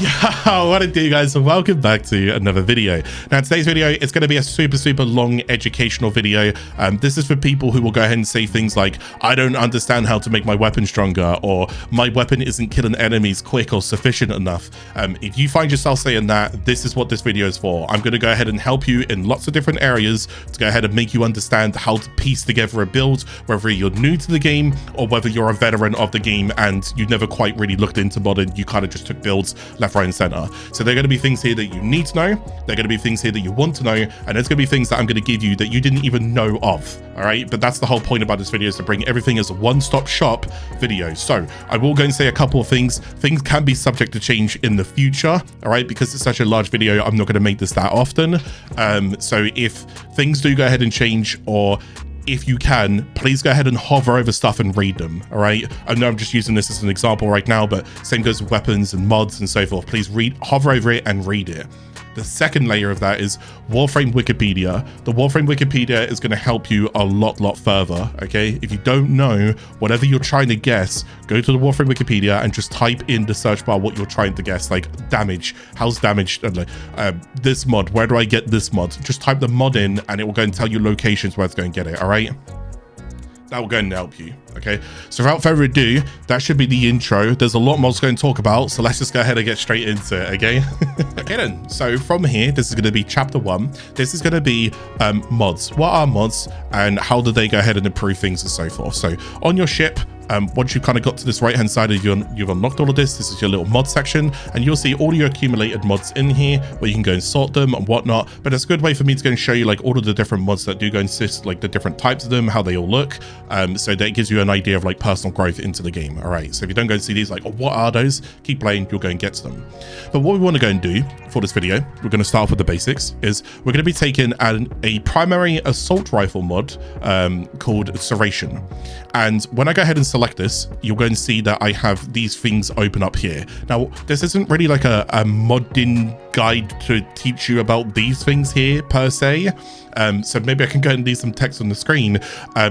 Yeah, what it do, guys, and welcome back to another video. Now today's video is going to be a super long educational video. This is for people who will go ahead and say things like, I don't understand how to make my weapon stronger, or my weapon isn't killing enemies quick or sufficient enough. If you find yourself saying that, this is what this video is for. I'm going to go ahead and help you in lots of different areas to go ahead and make you understand how to piece together a build, whether you're new to the game or whether you're a veteran of the game and you never quite really looked into modding. You kind of just took builds left, right and center. So there are going to be things here that you need to know, there are going to be things here that you want to know, and there's going to be things that I'm going to give you that you didn't even know of. All right, but that's the whole point about this video, is to bring everything as a one-stop shop video. So I will go and say a couple of things can be subject to change in the future. All right, because it's such a large video, I'm not going to make this that often. So if things do go ahead and change, or if you can, please go ahead and hover over stuff and read them. All right, I know I'm just using this as an example right now, but same goes with weapons and mods and so forth. Please hover over it and read it. The second layer of that is Warframe Wikipedia. The Warframe Wikipedia is going to help you a lot further. Okay, if you don't know whatever you're trying to guess, go to the Warframe Wikipedia and just type in the search bar what you're trying to guess, like damage, how's damage, this mod, where do I get this mod? Just type the mod in and it will go and tell you locations where it's going to get it. All right, that will go and help you. Okay, so without further ado, that should be the intro. There's a lot more to go and talk about, so let's just go ahead and get straight into it. Okay. Okay then, so from here, this is going to be chapter 1. This is going to be mods. What are mods and how do they go ahead and improve things and so forth? So on your ship, once you've kind of got to this right hand side, you've unlocked all of this. This is your little mod section, and you'll see all your accumulated mods in here where you can go and sort them and whatnot. But it's a good way for me to go and show you like all of the different mods that do go and assist, like the different types of them, how they all look, so that it gives you an idea of like personal growth into the game. All right, so if you don't go and see these, like, oh, what are those, keep playing, you'll go and get to them. But what we want to go and do for this video, we're going to start off with the basics, is we're going to be taking a primary assault rifle mod called Serration. And when I go ahead and select this, you'll go and see that I have these things open up here. Now, this isn't really like a modding guide to teach you about these things here per se. So maybe I can go and leave some text on the screen,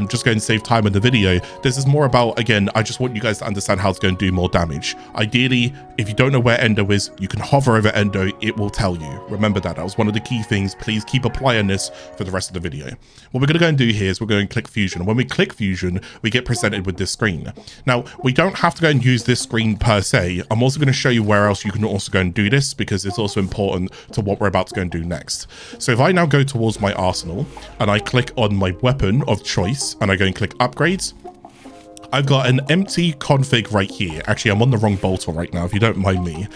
just go and save time in the video. This is more about, again, I just want you guys to understand how to go and do more damage. Ideally, if you don't know where Endo is, you can hover over Endo, it will tell you. Remember that was one of the key things. Please keep applying this for the rest of the video. What we're going to go and do here is we're going to click Fusion. And when we click Fusion, we get presented with this screen. Now, we don't have to go and use this screen per se. I'm also going to show you where else you can also go and do this, because it's also important to what we're about to go and do next. So if I now go towards my arsenal and I click on my weapon of choice and I go and click upgrades, I've got an empty config right here. Actually, I'm on the wrong bolter right now, if you don't mind me.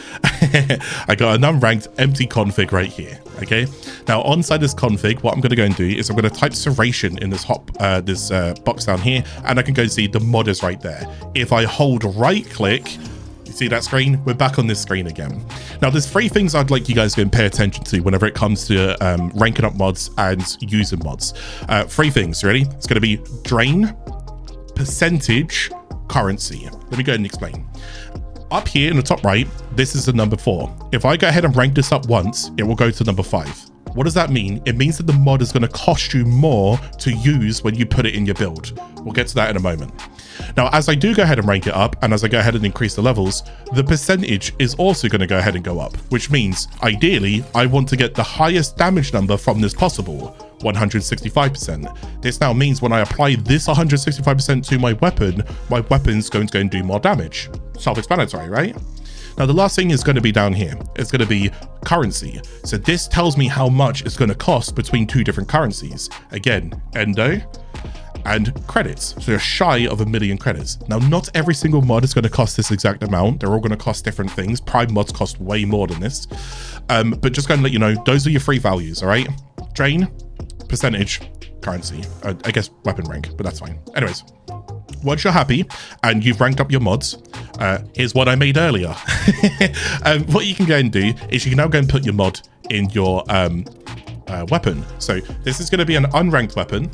I got an unranked empty config right here. Okay, now inside this config, what I'm going to go and do is I'm going to type Serration in this box down here, and I can go and see the mod is right there. If I hold right click, you see that screen? We're back on this screen again. Now, there's 3 things I'd like you guys to pay attention to whenever it comes to ranking up mods and using mods. 3 things, ready? It's going to be drain, percentage, currency. Let me go ahead and explain. Up here in the top right, this is the number 4. If I go ahead and rank this up once, it will go to number 5. What does that mean? It means that the mod is going to cost you more to use when you put it in your build. We'll get to that in a moment. Now, as I do go ahead and rank it up, and as I go ahead and increase the levels, the percentage is also going to go ahead and go up, which means ideally I want to get the highest damage number from this possible, 165%. This now means when I apply this 165% to my weapon's going to go and do more damage. Self-explanatory, right? Now, the last thing is going to be down here. It's going to be currency. So this tells me how much it's going to cost between 2 different currencies. Again, Endo and credits. So they're shy of 1 million credits. Now, not every single mod is going to cost this exact amount. They're all going to cost different things. Prime mods cost way more than this. But just going to let you know, those are your 3 values, all right? Drain, percentage, currency. I guess weapon rank, but that's fine. Anyways, once you're happy and you've ranked up your mods, here's what I made earlier. What you can go and do is you can now go and put your mod in your weapon. So this is going to be an unranked weapon.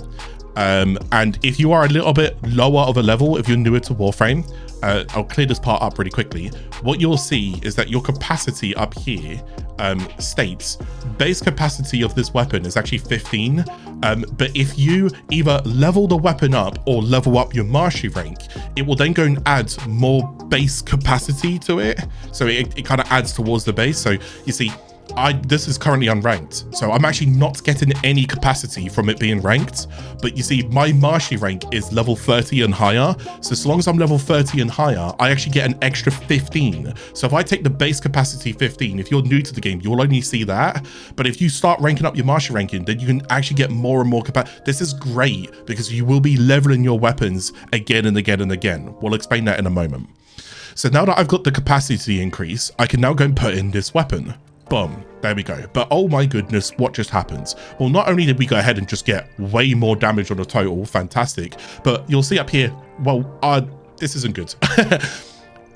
And if you are a little bit lower of a level, if you're newer to Warframe, I'll clear this part up really quickly. What you'll see is that your capacity up here states base capacity of this weapon is actually 15. But if you either level the weapon up or level up your mastery rank, it will then go and add more base capacity to it. So it kind of adds towards the base. So you see, this is currently unranked, so I'm actually not getting any capacity from it being ranked. But you see, my mastery rank is level 30 and higher, so as long as I'm level 30 and higher, I actually get an extra 15. So if I take the base capacity 15, if you're new to the game, you'll only see that. But if you start ranking up your mastery ranking, then you can actually get more and more capacity. This is great because you will be leveling your weapons again and again and again. We'll explain that in a moment. So now that I've got the capacity increase, I can now go and put in this weapon. Boom, there we go. But oh my goodness, what just happened? Well, not only did we go ahead and just get way more damage on the total, fantastic, but you'll see up here, well, this isn't good.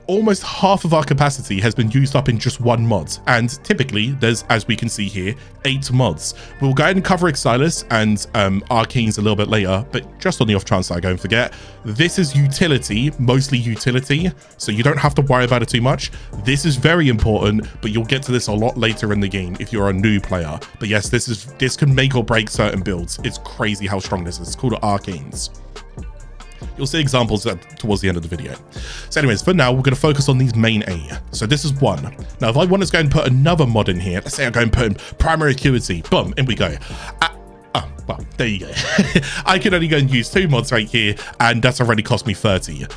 Almost half of our capacity has been used up in just one mod, and typically there's, as we can see here, 8 mods. We'll go ahead and cover Exilus and Arcanes a little bit later, but just on the off chance that I go and forget, this is utility, mostly utility, so you don't have to worry about it too much. This is very important, but you'll get to this a lot later in the game if you're a new player. But yes, this can make or break certain builds. It's crazy how strong this is. It's called Arcanes. You'll see examples towards the end of the video. So anyways, for now, we're going to focus on these main 8. So this is 1. Now, if I want to go and put another mod in here, let's say I go and put in primary acuity, boom, in we go. Well, there you go. I can only go and use 2 mods right here, and that's already cost me 30.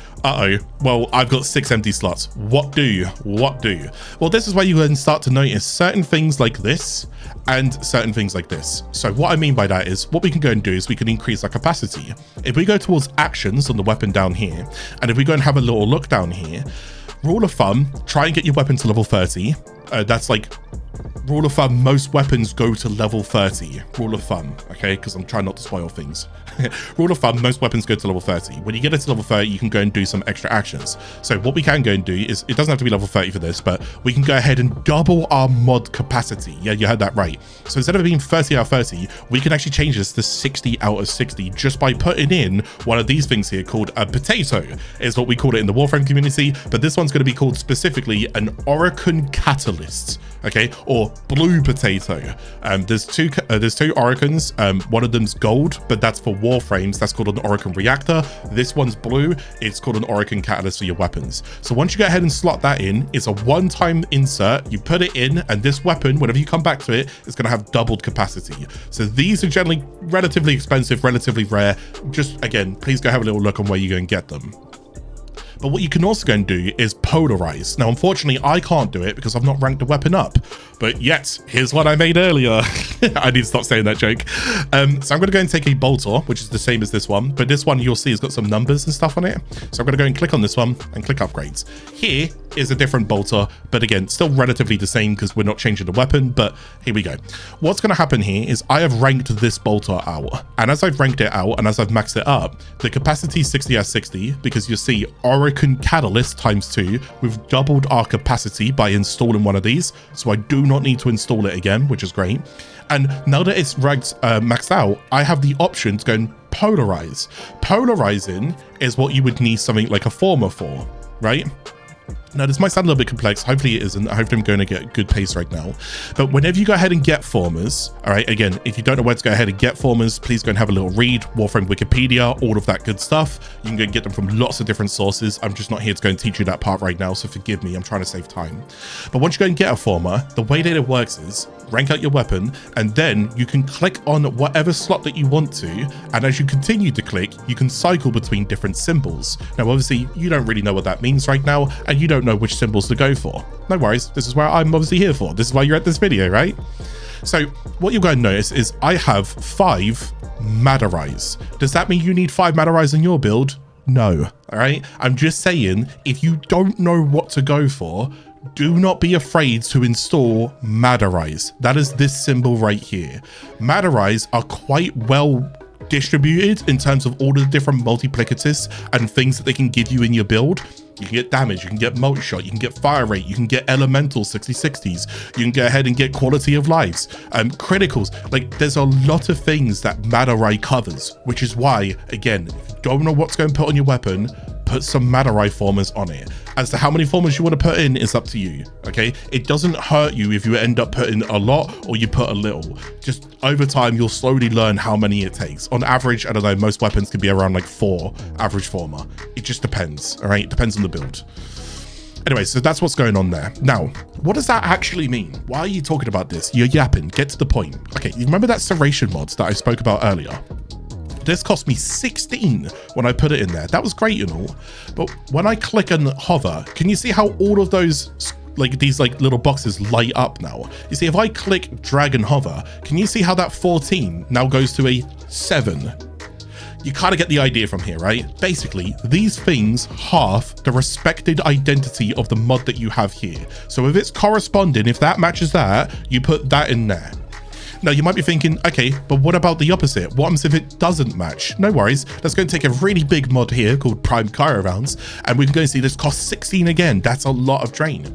Well, I've got 6 empty slots. What do? Well, this is where you can start to notice certain things like this and certain things like this. So what I mean by that is, what we can go and do is we can increase our capacity. If we go towards actions on the weapon down here, and if we go and have a little look down here, rule of thumb, try and get your weapon to level 30. That's like, rule of thumb, most weapons go to level 30. Rule of thumb, okay? Because I'm trying not to spoil things. Rule of thumb, most weapons go to level 30. When you get it to level 30, you can go and do some extra actions. So what we can go and do is, it doesn't have to be level 30 for this, but we can go ahead and double our mod capacity. Yeah, you heard that right. So instead of being 30 out of 30, we can actually change this to 60 out of 60 just by putting in one of these things here called a potato, is what we call it in the Warframe community. But this one's going to be called specifically an Orokin Catalyst, okay, or blue potato. There's two Orokins. One of them's gold, but that's for Warframes. That's called an Orokin Reactor. This one's blue. It's called an Orokin Catalyst for your weapons. So once you go ahead and slot that in, it's a one-time insert. You put it in, and this weapon, whenever you come back to it, it's going to have doubled capacity. So these are generally relatively expensive, relatively rare. Just, again, please go have a little look on where you go and get them. But what you can also go and do is polarize. Now, unfortunately, I can't do it because I've not ranked the weapon up. But yet, here's what I made earlier. I need to stop saying that joke. So I'm going to go and take a bolter, which is the same as this one. But this one, you'll see, has got some numbers and stuff on it. So I'm going to go and click on this one and click upgrades. Here is a different bolter. But again, still relatively the same because we're not changing the weapon. But here we go. What's going to happen here is I have ranked this bolter out. And as I've ranked it out and as I've maxed it up, the capacity is 60 out of 60 because you see Orokin Catalyst ×2. We've doubled our capacity by installing one of these. So I do not need to install it again, which is great. And now that it's ranked maxed out, I have the option to go and polarize. Polarizing is what you would need something like a Forma for, right? Now, this might sound a little bit complex. Hopefully it isn't. Hopefully I'm going to get good pace right now. But whenever you go ahead and get Formas, all right, again, if you don't know where to go ahead and get Formas, please go and have a little read. Warframe Wikipedia, all of that good stuff. You can go and get them from lots of different sources. I'm just not here to go and teach you that part right now, so forgive me. I'm trying to save time. But once you go and get a Forma, the way that it works is rank out your weapon, and then you can click on whatever slot that you want to. And as you continue to click, you can cycle between different symbols. Now, obviously, you don't really know what that means right now, and you don't know which symbols to go for. No worries, this is where I'm obviously here for. This is why you're at this video, right? So what you're going to notice is I have 5 Madarize. Does that mean you need 5 Madarize in your build? No, all right? I'm just saying, if you don't know what to go for, do not be afraid to install Madarize. That is this symbol right here. Madarize are quite well distributed in terms of all the different multiplicatives and things that they can give you in your build. You can get damage, you can get multishot, you can get fire rate, you can get elemental 60/60s, you can go ahead and get quality of lives, criticals. Like, there's a lot of things that Madarai covers, which is why, again, if you don't know what's going to put on your weapon, put some Madarai formas on it. As to how many formas you want to put in is up to you, okay? It doesn't hurt you if you end up putting a lot or you put a little. Just over time, you'll slowly learn how many it takes. On average, I don't know, most weapons can be around like 4 average forma. It just depends, all right? It depends on the build. Anyway, so that's what's going on there. Now, what does that actually mean? Why are you talking about this? You're yapping, get to the point. Okay, you remember that serration mods that I spoke about earlier? This cost me 16 when I put it in there. That was great and all, but when I click and hover, can you see how all of those, like these like little boxes light up now? You see, if I click drag and hover, can you see how that 14 now goes to a 7? You kind of get the idea from here, right? Basically, these things half the respected identity of the mod that you have here. So if it's corresponding, if that matches that, you put that in there. Now, you might be thinking, okay, but what about the opposite? What happens if it doesn't match? No worries. Let's go and take a really big mod here called Prime Caravans, and we can go and see this costs 16 again. That's a lot of drain.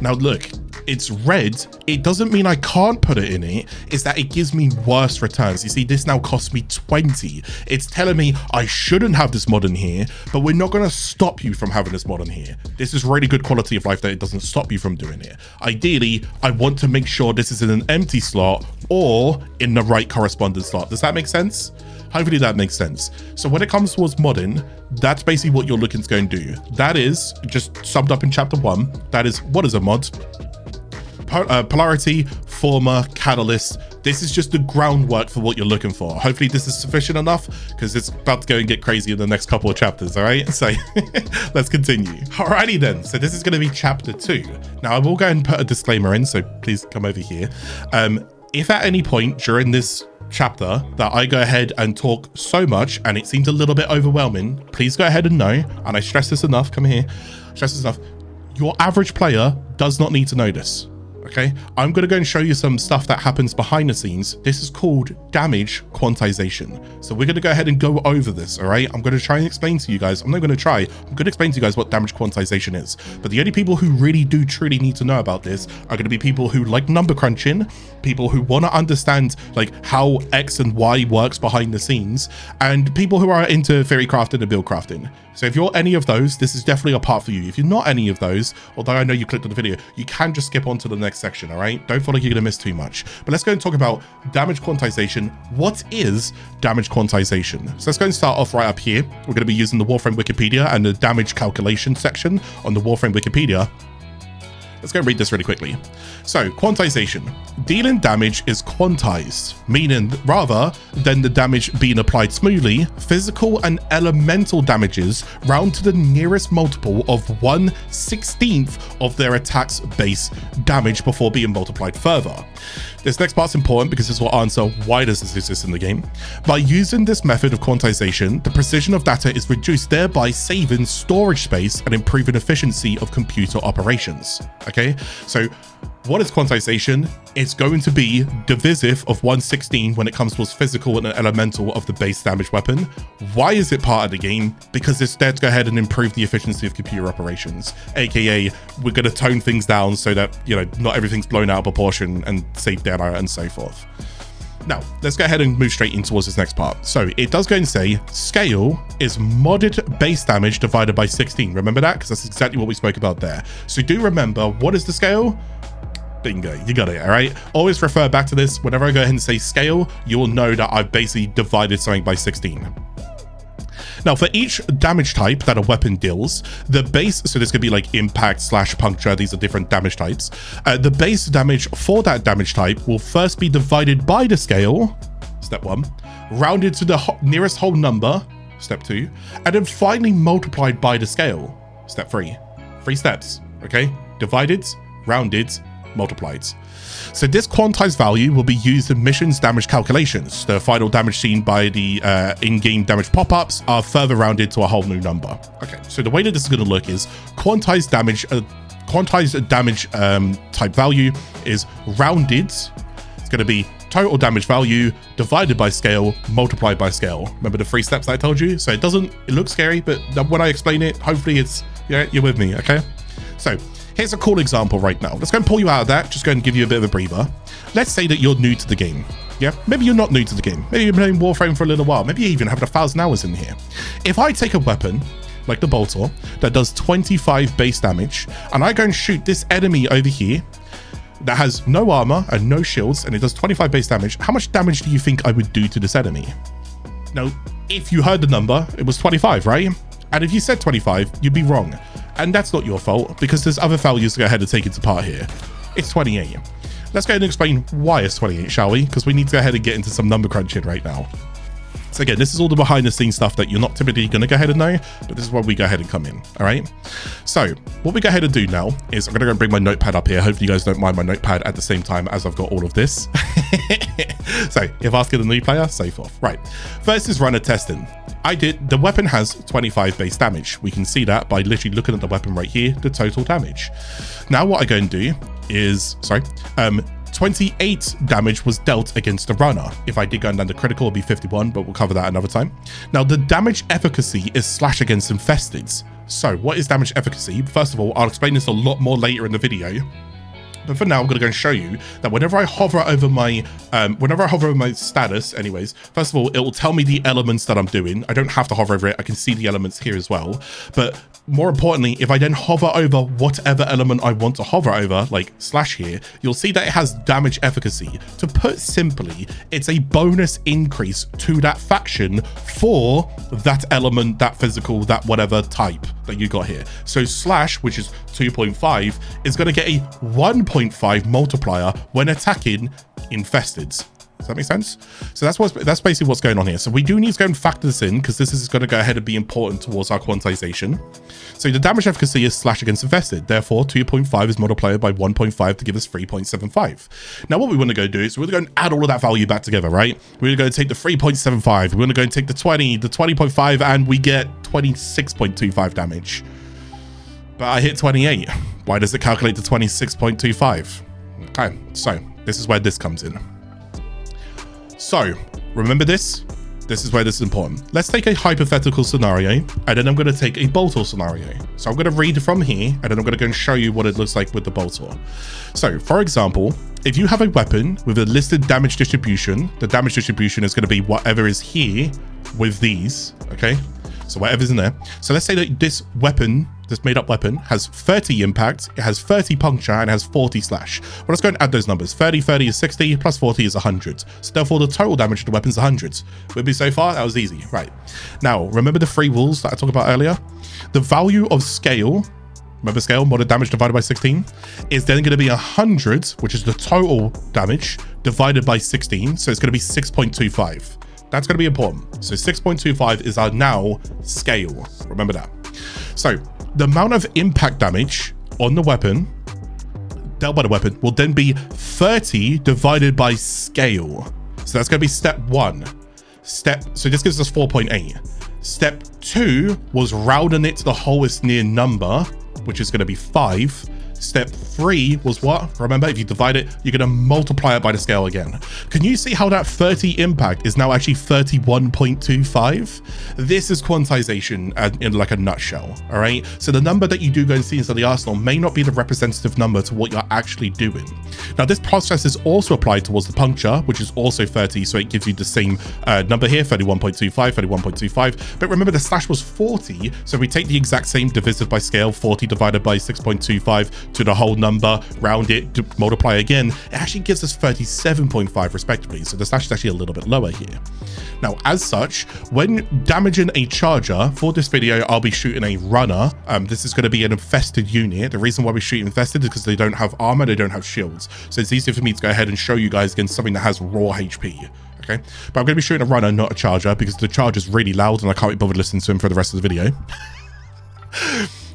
Now look, it's red. It doesn't mean I can't put it in it. It's that it gives me worse returns. You see, this now costs me 20. It's telling me I shouldn't have this mod in here, but we're not going to stop you from having this mod in here. This is really good quality of life that it doesn't stop you from doing it. Ideally, I want to make sure this is in an empty slot or in the right corresponding slot. Does that make sense? Hopefully that makes sense. So when it comes towards modding, that's basically what you're looking to go and do. That is just summed up in chapter 1. That is, what is a mod? Polarity, Forma, Catalyst. This is just the groundwork for what you're looking for. Hopefully this is sufficient enough, because it's about to go and get crazy in the next couple of chapters, all right? So let's continue. Alrighty then, so this is going to be chapter 2. Now I will go and put a disclaimer in, so please come over here. If at any point during this chapter that I go ahead and talk so much and it seems a little bit overwhelming, please go ahead and know, and I stress this enough, come here, stress this enough, your average player does not need to know this. Okay, I'm going to go and show you some stuff that happens behind the scenes. This is called damage quantization. So we're going to go ahead and go over this. All right, I'm going to try and explain to you guys. I'm not going to try. I'm going to explain to you guys what damage quantization is. But the only people who really do truly need to know about this are going to be people who like number crunching, people who want to understand like how X and Y works behind the scenes, and people who are into theory crafting and build crafting. So if you're any of those, this is definitely a part for you. If you're not any of those, although I know you clicked on the video, you can just skip on to the next section, all right? Don't feel like you're gonna miss too much. But let's go and talk about damage quantization. What is damage quantization? So let's go and start off right up here. We're gonna be using the Warframe Wikipedia and the damage calculation section on the Warframe Wikipedia. Let's go and read this really quickly. So, quantization. Dealing damage is quantized, meaning rather than the damage being applied smoothly, physical and elemental damages round to the nearest multiple of 1/16 of their attack's base damage before being multiplied further. This next part's important because this will answer why does this exist in the game. By using this method of quantization, the precision of data is reduced, thereby saving storage space and improving efficiency of computer operations. Okay, so what is quantization? It's going to be divisive of 1/16 when it comes to physical and elemental of the base damage weapon. Why is it part of the game? Because it's there to go ahead and improve the efficiency of computer operations, aka we're going to tone things down so that, you know, not everything's blown out of proportion and save data and so forth. Now, let's go ahead and move straight in towards this next part. So it does go and say scale is modded base damage divided by 16. Remember that? Because that's exactly what we spoke about there. So do remember, what is the scale? Bingo, you got it, all right? Always refer back to this. Whenever I go ahead and say scale, you will know that I've basically divided something by 16. Now, for each damage type that a weapon deals, the base, so this could be like impact / puncture, these are different damage types. The base damage for that damage type will first be divided by the scale, step 1, rounded to the nearest whole number, step 2, and then finally multiplied by the scale, step 3. 3 steps, okay? Divided, rounded, multiplied. So this quantized value will be used in missions damage calculations. The final damage seen by the in-game damage pop-ups are further rounded to a whole new number. Okay, so the way that this is going to look is quantized damage type value is rounded. It's going to be total damage value divided by scale multiplied by scale. Remember the 3 steps I told you? So it looks scary, but when I explain it, hopefully you're with me, okay? So here's a cool example right now. Let's go and pull you out of that. Just go and give you a bit of a breather. Let's say that you're new to the game. Yeah, maybe you're not new to the game. Maybe you've been playing Warframe for a little while. Maybe you even have 1,000 hours in here. If I take a weapon like the bolter that does 25 base damage, and I go and shoot this enemy over here that has no armor and no shields, and it does 25 base damage, how much damage do you think I would do to this enemy? Now, if you heard the number, it was 25, right? And if you said 25, you'd be wrong. And that's not your fault, because there's other values to go ahead and take into part here. It's 28. Let's go ahead and explain why it's 28, shall we? Because we need to go ahead and get into some number crunching right now. So again, this is all the behind the scenes stuff that you're not typically going to go ahead and know, but this is where we go ahead and come in. All right. So what we go ahead and do now is I'm going to go and bring my notepad up here. Hopefully you guys don't mind my notepad at the same time as I've got all of this. So if asking a new player, safe off. Right. First is runner testing. The weapon has 25 base damage. We can see that by literally looking at the weapon right here, the total damage. Now what I go and do is, 28 damage was dealt against the runner. If I did go down to critical, it'll be 51, but we'll cover that another time. Now, the damage efficacy is slash against infesteds. So what is damage efficacy? First of all, I'll explain this a lot more later in the video. But for now, I'm going to go and show you that whenever I hover over my status, anyways, first of all, it will tell me the elements that I'm doing. I don't have to hover over it. I can see the elements here as well. But more importantly, if I then hover over whatever element I want to hover over, like slash here, you'll see that it has damage efficacy. To put simply, it's a bonus increase to that faction for that element, that physical, that whatever type that you got here. So slash, which is 2.5, is going to get a 1.5 multiplier when attacking infesteds. Does that make sense? So that's basically what's going on here. So we do need to go and factor this in, because this is going to go ahead and be important towards our quantization. So the damage efficacy is slash against infested. Therefore, 2.5 is multiplied by 1.5 to give us 3.75. Now, what we want to go do is we're going to go and add all of that value back together, right? We're going to take the 3.75. We're going to go and take the 20, the 20.5, and we get 26.25 damage. But I hit 28. Why does it calculate to 26.25? Okay, so this is where this comes in. So remember this? This is where this is important. Let's take a hypothetical scenario, and then I'm going to take a bolter scenario. So I'm going to read from here, and then I'm going to go and show you what it looks like with the bolter. So for example, if you have a weapon with a listed damage distribution, the damage distribution is going to be whatever is here with these, okay? So whatever's in there. So let's say that this weapon, this made up weapon, has 30 impact, it has 30 puncture, and it has 40 slash. Well, let's go and add those numbers. 30 is 60, plus 40 is 100. So therefore, the total damage of the weapon is 100. With me so far, that was easy. Right. Now, remember the 3 rules that I talked about earlier? The value of scale, remember scale, modded damage divided by 16, is then going to be 100, which is the total damage, divided by 16. So it's going to be 6.25. That's going to be important. So 6.25 is our now scale. Remember that. So the amount of impact damage on the weapon, dealt by the weapon, will then be 30 divided by scale. So that's going to be step 1. So this gives us 4.8. Step 2 was rounding it to the wholest near number, which is going to be 5. Step 3 was what? Remember, if you divide it, you're going to multiply it by the scale again. Can you see how that 30 impact is now actually 31.25? This is quantization in like a nutshell, all right? So the number that you do go and see inside the arsenal may not be the representative number to what you're actually doing. Now, this process is also applied towards the puncture, which is also 30, so it gives you the same number here, 31.25, 31.25. But remember, the slash was 40, so we take the exact same divisive by scale, 40 divided by 6.25, to the whole number, round it, multiply again, it actually gives us 37.5 respectively. So the slash is actually a little bit lower here. Now, as such, when damaging a charger, for this video, I'll be shooting a runner. This is going to be an infested unit. The reason why we shoot infested is because they don't have armor, they don't have shields. So it's easier for me to go ahead and show you guys against something that has raw HP. Okay, but I'm going to be shooting a runner, not a charger, because the charger is really loud and I can't be bothered listening to him for the rest of the video.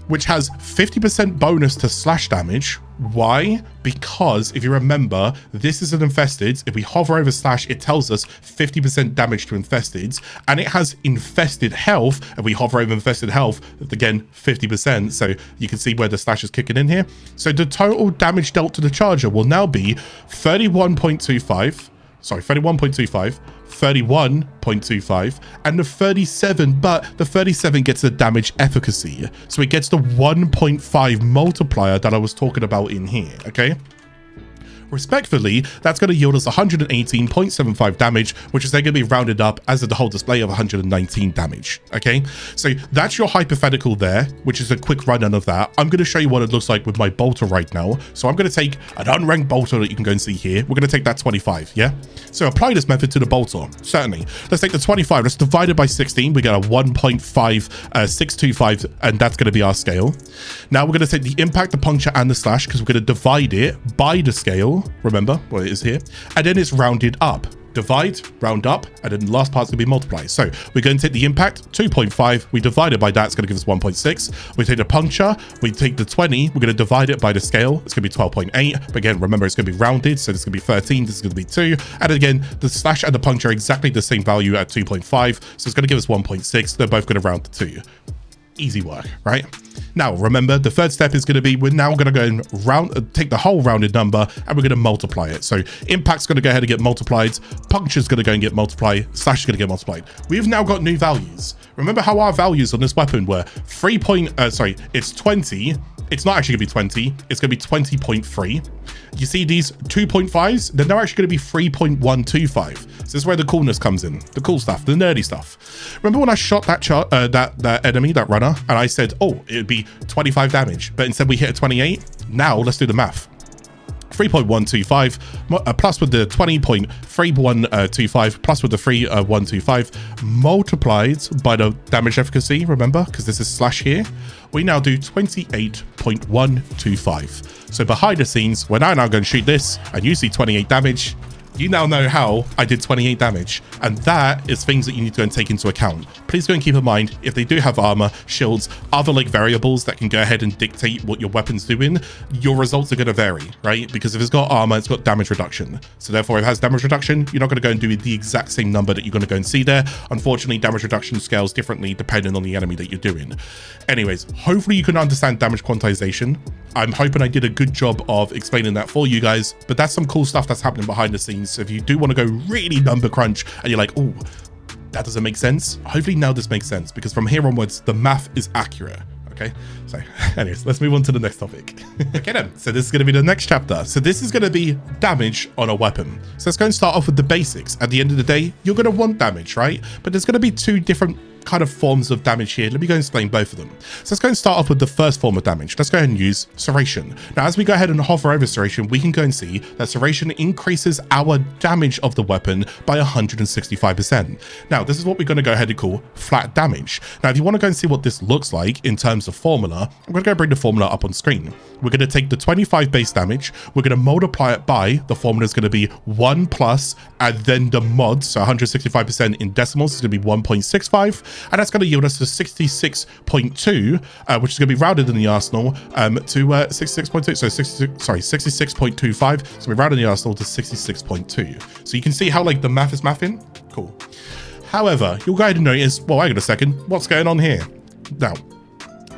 Which has 50% bonus to slash damage. Why? Because if you remember, this is an infested. If we hover over slash, it tells us 50% damage to infesteds, and it has infested health. If we hover over infested health, again, 50%. So you can see where the slash is kicking in here. So the total damage dealt to the charger will now be 31.25 sorry, 31.25, 31.25, and the 37, but the 37 gets the damage efficacy. So it gets the 1.5 multiplier that I was talking about in here, okay? Respectfully, that's going to yield us 118.75 damage, which is then going to be rounded up as the whole display of 119 damage. Okay, so that's your hypothetical there, which is a quick run-in of that. I'm going to show you what it looks like with my bolter right now. So I'm going to take an unranked bolter that you can go and see here. We're going to take that 25, yeah? So apply this method to the bolter, certainly. Let's take the 25, let's divide it by 16. We get a 1.5625, and that's going to be our scale. Now we're going to take the impact, the puncture, and the slash, because we're going to divide it by the scale. Remember what it is here, and then it's rounded up. Divide, round up, and then the last part's gonna be multiply. So we're going to take the impact, 2.5, we divide it by that, it's gonna give us 1.6. We take the puncture, we take the 20, we're gonna divide it by the scale, it's gonna be 12.8. But again, remember, it's gonna be rounded, so this is gonna be 13, this is gonna be 2. And again, the slash and the puncture are exactly the same value at 2.5, so it's gonna give us 1.6. They're both gonna round to 2. Easy work, right? Now, remember, the third step is going to be, we're now going to go and take the whole rounded number and we're going to multiply it. So impact's going to go ahead and get multiplied. Puncture's going to go and get multiplied. Slash is going to get multiplied. We've now got new values. Remember how our values on this weapon were it's 20. It's not actually going to be 20. It's going to be 20.3. You see these 2.5s? Then they're actually going to be 3.125. So this is where the coolness comes in. The cool stuff, the nerdy stuff. Remember when I shot that that enemy, that runner, and I said, oh, it would be 25 damage, but instead we hit a 28? Now let's do the math. 3.125 plus with the 20.3125 plus with the 3.125 multiplied by the damage efficacy, remember, because this is slash here, we now do 28.125. So behind the scenes, when I now go and shoot this and you see 28 damage, you now know how I did 28 damage, and that is things that you need to go and take into account. Please go and keep in mind, if they do have armor, shields, other like variables that can go ahead and dictate what your weapon's doing, your results are going to vary, right? Because if it's got armor, it's got damage reduction. So therefore, if it has damage reduction, you're not going to go and do the exact same number that you're going to go and see there. Unfortunately, damage reduction scales differently depending on the enemy that you're doing. Anyways, hopefully you can understand damage quantization. I'm hoping I did a good job of explaining that for you guys, but that's some cool stuff that's happening behind the scenes. So if you do want to go really number crunch and you're like, oh, that doesn't make sense, hopefully now this makes sense, because from here onwards, the math is accurate. Okay, so anyways, let's move on to the next topic. Okay then, so this is going to be the next chapter. So this is going to be damage on a weapon. So let's go and start off with the basics. At the end of the day, you're going to want damage, right? But there's going to be two different kind of forms of damage here. Let me go and explain both of them. So let's go and start off with the first form of damage. Let's go ahead and use Serration. Now, as we go ahead and hover over Serration, we can go and see that Serration increases our damage of the weapon by 165%. Now, this is what we're going to go ahead and call flat damage. Now, if you want to go and see what this looks like in terms of formula, I'm going to go bring the formula up on screen. We're going to take the 25 base damage, we're going to multiply it by, the formula is going to be 1 plus, and then the mod, so 165% in decimals is going to be 1.65, and that's going to yield us to 66.2, which is going to be rounded in the arsenal to 66.2, so 66.25, so we rounded in the arsenal to 66.2. So you can see how like the math is mathing. Cool. However, you'll go ahead and notice, well, hang on a second, what's going on here? Now,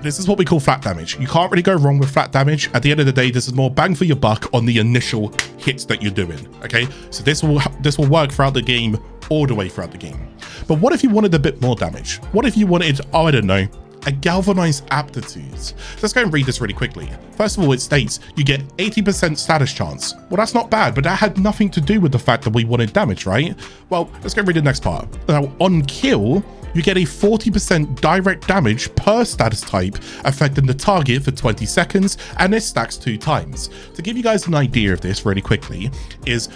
this is what we call flat damage. You can't really go wrong with flat damage. At the end of the day, this is more bang for your buck on the initial hits that you're doing, okay? So this will work throughout the game, all the way throughout the game. But what if you wanted a bit more damage? What if you wanted, oh, I don't know, a galvanized aptitude? So let's go and read this really quickly. First of all, it states you get 80% status chance. Well, that's not bad, but that had nothing to do with the fact that we wanted damage, right? Well, let's go read the next part. Now, on kill, you get a 40% direct damage per status type affecting the target for 20 seconds, and this stacks 2 times. To give you guys an idea of this really quickly is,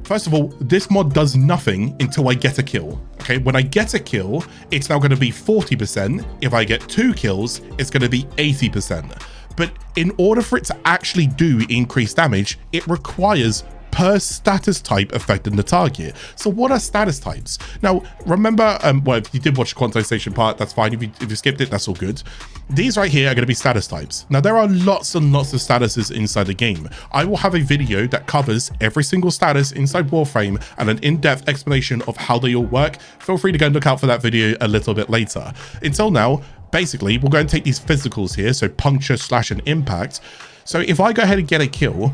first of all, this mod does nothing until I get a kill. Okay, when I get a kill, it's now going to be 40%. If I get 2 kills, it's going to be 80%. But in order for it to actually do increased damage, it requires per status type affecting the target. So what are status types? Now, remember, well, if you did watch the quantization part, that's fine. If you skipped it, that's all good. These right here are going to be status types. Now, there are lots and lots of statuses inside the game. I will have a video that covers every single status inside Warframe and an in-depth explanation of how they all work. Feel free to go and look out for that video a little bit later. Until now, basically, we'll go and take these physicals here, so puncture, slash, and impact. So if I go ahead and get a kill,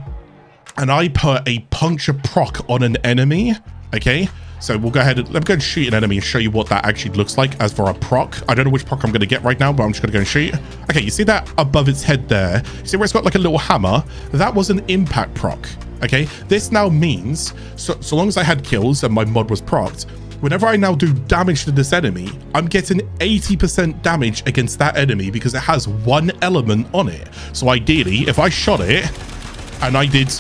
and I put a puncture proc on an enemy, okay? So we'll go ahead and let me go and shoot an enemy and show you what that actually looks like as for a proc. I don't know which proc I'm going to get right now, but I'm just going to go and shoot. Okay, you see that above its head there? You see where it's got like a little hammer? That was an impact proc, okay? This now means, so long as I had kills and my mod was procced, whenever I now do damage to this enemy, I'm getting 80% damage against that enemy because it has one element on it. So ideally, if I shot it and I did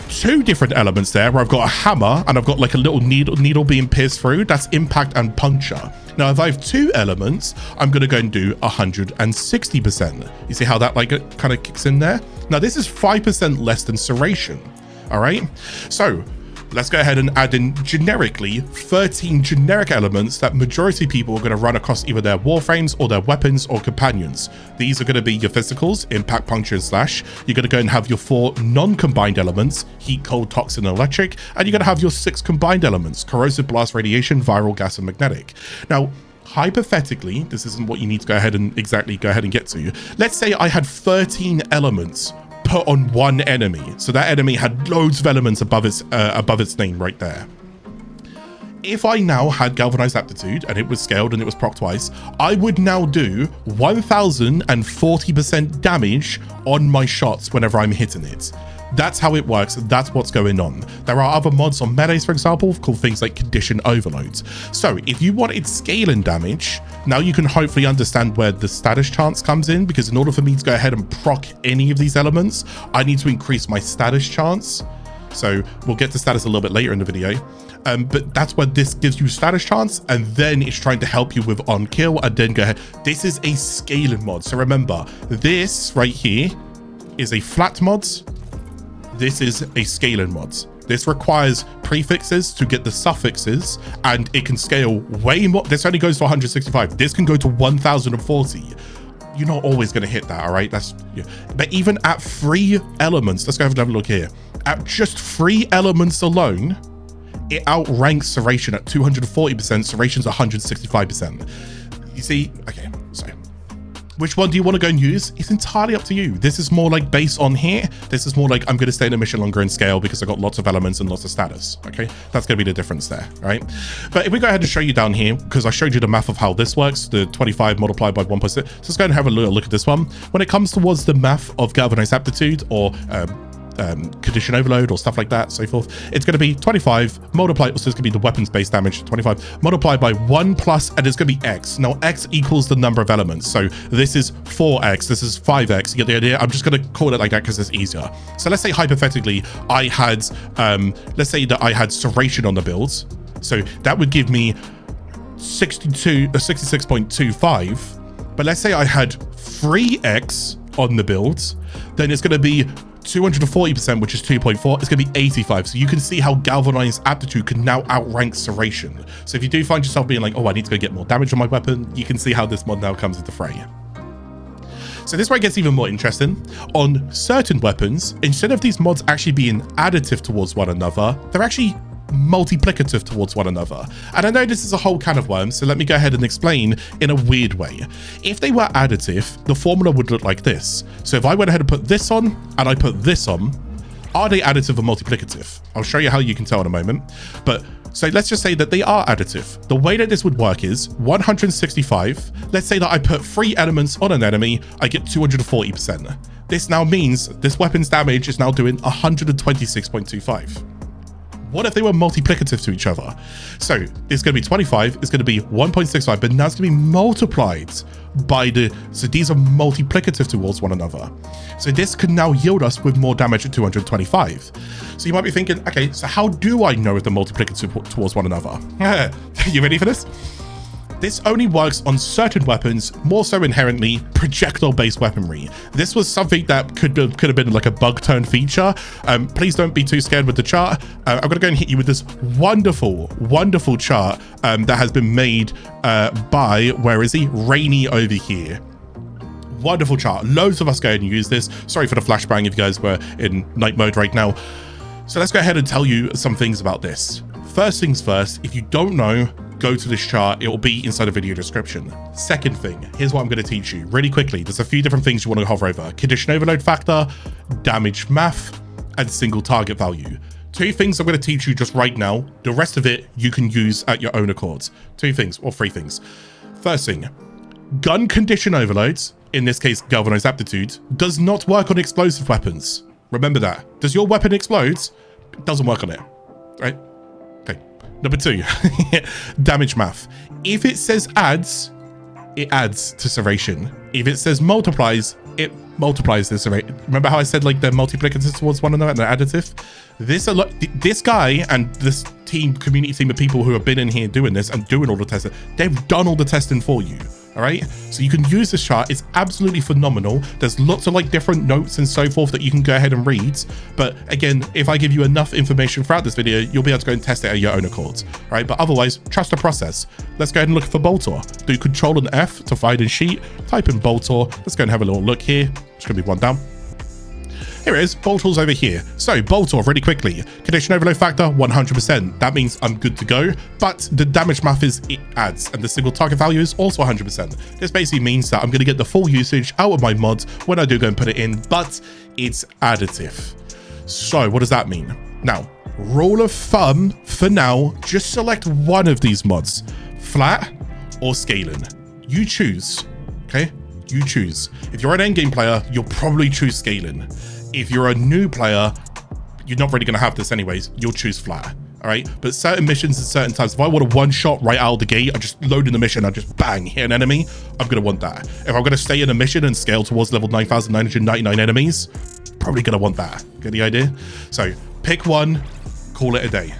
2 different elements there where I've got a hammer and I've got like a little needle being pierced through, that's impact and puncture. Now, if I have 2 elements, I'm going to go and do 160%. You see how that like kind of kicks in there? Now, this is 5% less than serration. All right. So let's go ahead and add in generically 13 generic elements that majority of people are going to run across either their warframes or their weapons or companions. These are going to be your physicals, impact, puncture, and slash. You're going to go and have your 4 non-combined elements, heat, cold, toxin, and electric. And you're going to have your 6 combined elements, corrosive, blast, radiation, viral, gas, and magnetic. Now, hypothetically, this isn't what you need to go ahead and get to. Let's say I had 13 elements put on one enemy, so that enemy had loads of elements above its name right there. If I now had galvanized aptitude and it was scaled and it was proc twice, I would now do 1040% damage on my shots whenever I'm hitting it. That's how it works. That's what's going on. There are other mods on melees, for example, called things like condition overloads. So if you wanted scaling damage, now you can hopefully understand where the status chance comes in, because in order for me to go ahead and proc any of these elements, I need to increase my status chance. So we'll get to status a little bit later in the video. But that's where this gives you status chance, and then it's trying to help you with on kill, and then go ahead. This is a scaling mod. So remember, this right here is a flat mod. This is a scaling mod. This requires prefixes to get the suffixes, and it can scale way more. This only goes to 165. This can go to 1040. You're not always going to hit that, all right? But even at 3 elements, let's go have a look here. At just 3 elements alone, it outranks Serration at 240%. Serration's 165%. You see, okay, so which one do you want to go and use? It's entirely up to you. This is more like based on here. This is more like I'm going to stay in a mission longer and scale because I got lots of elements and lots of status. Okay, that's going to be the difference there, all right? But if we go ahead and show you down here, because I showed you the math of how this works, the 25 multiplied by 1.6. So let's go and have a little look at this one. When it comes towards the math of galvanized aptitude or condition overload or stuff like that, so forth, it's going to be 25 multiplied, so it's going to be the weapons based damage, 25 multiplied by 1 plus, and it's going to be x. Now x equals the number of elements, so this is 4x, this is 5x. You get the idea? I'm just going to call it like that because it's easier. So let's say hypothetically I had let's say that I had serration on the builds, so that would give me 66.25. but let's say I had 3x on the builds, then it's going to be 240%, which is 2.4. It's going to be 85. So you can see how galvanized aptitude can now outrank serration. So if you do find yourself being like, oh, I need to go get more damage on my weapon, you can see how this mod now comes into fray. So this way it gets even more interesting. On certain weapons, instead of these mods actually being additive towards one another, they're actually multiplicative towards one another. And I know this is a whole can of worms, so let me go ahead and explain in a weird way. If they were additive, the formula would look like this. So if I went ahead and put this on and I put this on, are they additive or multiplicative? I'll show you how you can tell in a moment. But so let's just say that they are additive. The way that this would work is 165. Let's say that I put 3 elements on an enemy, I get 240%. This now means this weapon's damage is now doing 126.25. What if they were multiplicative to each other? So it's going to be 25, it's going to be 1.65, but now it's going to be multiplied by so these are multiplicative towards one another. So this can now yield us with more damage at 225. So you might be thinking, okay, so how do I know if they're multiplicative towards one another? You ready for this? This only works on certain weapons, more so inherently projectile-based weaponry. This was something that could have been like a bug turn feature. Please don't be too scared with the chart. I'm going to go and hit you with this wonderful, wonderful chart that has been made by, where is he? Rainy over here. Wonderful chart. Loads of us go ahead and use this. Sorry for the flashbang if you guys were in night mode right now. So let's go ahead and tell you some things about this. First things first, if you don't know, go to this chart. It will be inside the video description. Second thing, here's what I'm going to teach you really quickly. There's a few different things you want to hover over. Condition overload factor, damage math, and single target value. 2 things I'm going to teach you just right now. The rest of it you can use at your own accord. 2 things or 3 things. First thing, gun condition overloads, in this case galvanized aptitude, does not work on explosive weapons. Remember that. Does your weapon explode? It doesn't work on it, right? Okay. Number 2, damage math. If it says adds, it adds to serration. If it says multiplies, it multiplies this array. Remember how I said like they're multiplicative towards one another and they're additive? This guy and this community team of people who have been in here doing this and doing all the testing, they've done all the testing for you. All right, so you can use this chart. It's absolutely phenomenal. There's lots of like different notes and so forth that you can go ahead and read. But again, if I give you enough information throughout this video, you'll be able to go and test it at your own accord. All right, but otherwise, trust the process. Let's go ahead and look for Boltor. Do Control and F to find and sheet. Type in Boltor. Let's go and have a little look here. It's gonna be one down. Here it is, Boltor's over here. So Boltor, really quickly, condition overload factor 100%. That means I'm good to go, but the damage math is it adds, and the single target value is also 100%. This basically means that I'm going to get the full usage out of my mods when I do go and put it in, but it's additive. So what does that mean? Now, rule of thumb for now, just select one of these mods, flat or scaling. You choose, okay? You choose. If you're an endgame player, you'll probably choose scaling. If you're a new player, you're not really going to have this anyways. You'll choose flat, all right? But certain missions at certain times, if I want a one-shot right out of the gate, I just load in the mission, I just bang, hit an enemy, I'm going to want that. If I'm going to stay in a mission and scale towards level 9,999 enemies, probably going to want that. Get the idea? So pick one, call it a day,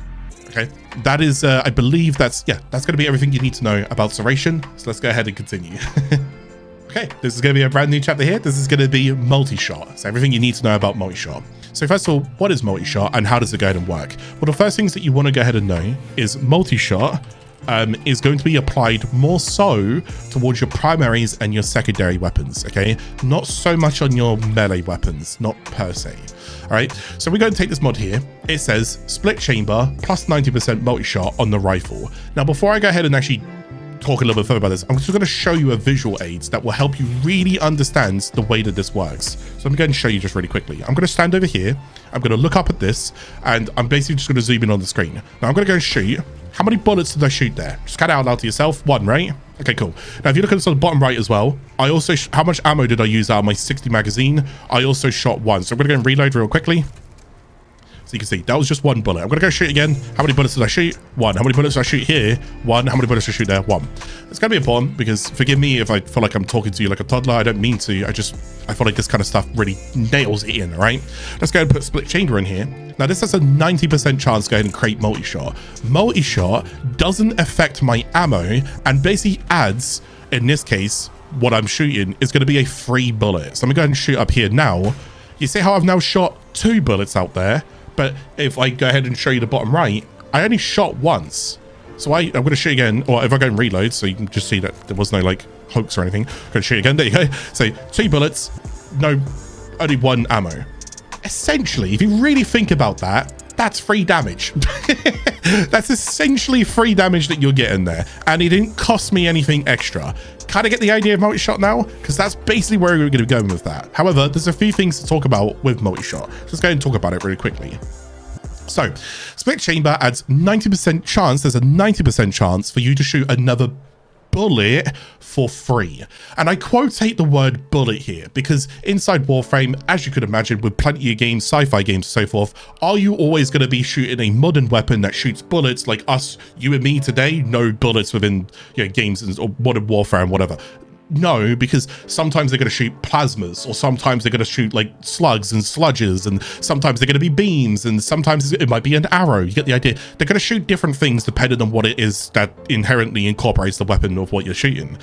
okay? That is, I believe that's going to be everything you need to know about serration. So let's go ahead and continue. Okay, this is going to be a brand new chapter here. This is going to be Multishot. So everything you need to know about Multishot. So first of all, what is Multishot and how does it go ahead and work? Well, the first things that you want to go ahead and know is Multishot is going to be applied more so towards your primaries and your secondary weapons, okay? Not so much on your melee weapons, not per se. All right, so we're going to take this mod here. It says split chamber plus 90% Multishot on the rifle. Now, before I go ahead and actually talk a little bit further about this, I'm just going to show you a visual aids that will help you really understand the way that this works. So I'm going to show you just really quickly. I'm going to stand over here. I'm going to look up at this, and I'm basically just going to zoom in on the screen. Now I'm going to go and shoot. How many bullets did I shoot there? Just cut it out loud to yourself. 1, right? Okay, cool. Now, if you look at this on the bottom right as well, I also, how much ammo did I use out of my 60 magazine? I also shot 1. So I'm going to go and reload real quickly. So you can see that was just 1 bullet. I'm going to go shoot again. How many bullets did I shoot? 1. How many bullets did I shoot here? 1. How many bullets did I shoot there? 1. It's going to be important because forgive me if I feel like I'm talking to you like a toddler. I don't mean to. I feel like this kind of stuff really nails it in, all right? Let's go ahead and put split chamber in here. Now this has a 90% chance to go ahead and create Multishot. Multishot doesn't affect my ammo and basically adds, in this case, what I'm shooting is going to be a free bullet. So I'm going to go ahead and shoot up here now. You see how I've now shot 2 bullets out there? But if I go ahead and show you the bottom right, I only shot once. So I'm going to shoot again, or if I go and reload, so you can just see that there was no like hoax or anything. I'm going to shoot again. There you go. So 2 bullets, no, only 1 ammo. Essentially, if you really think about that, that's free damage. That's essentially free damage that you're getting there. And it didn't cost me anything extra. Kind of get the idea of Multishot now? Because that's basically where we're going to be going with that. However, there's a few things to talk about with Multishot. Let's go and talk about it really quickly. So, split chamber adds 90% chance. There's a 90% chance for you to shoot another bullet for free. And I quotate the word bullet here because inside Warframe, as you could imagine, with plenty of games, sci-fi games, so forth, are you always going to be shooting a modern weapon that shoots bullets like us, you and me today? No bullets within games or modern Warfare, whatever. No, because sometimes they're going to shoot plasmas, or sometimes they're going to shoot like slugs and sludges, and sometimes they're going to be beams, and sometimes it might be an arrow. You get the idea. They're going to shoot different things depending on what it is that inherently incorporates the weapon of what you're shooting.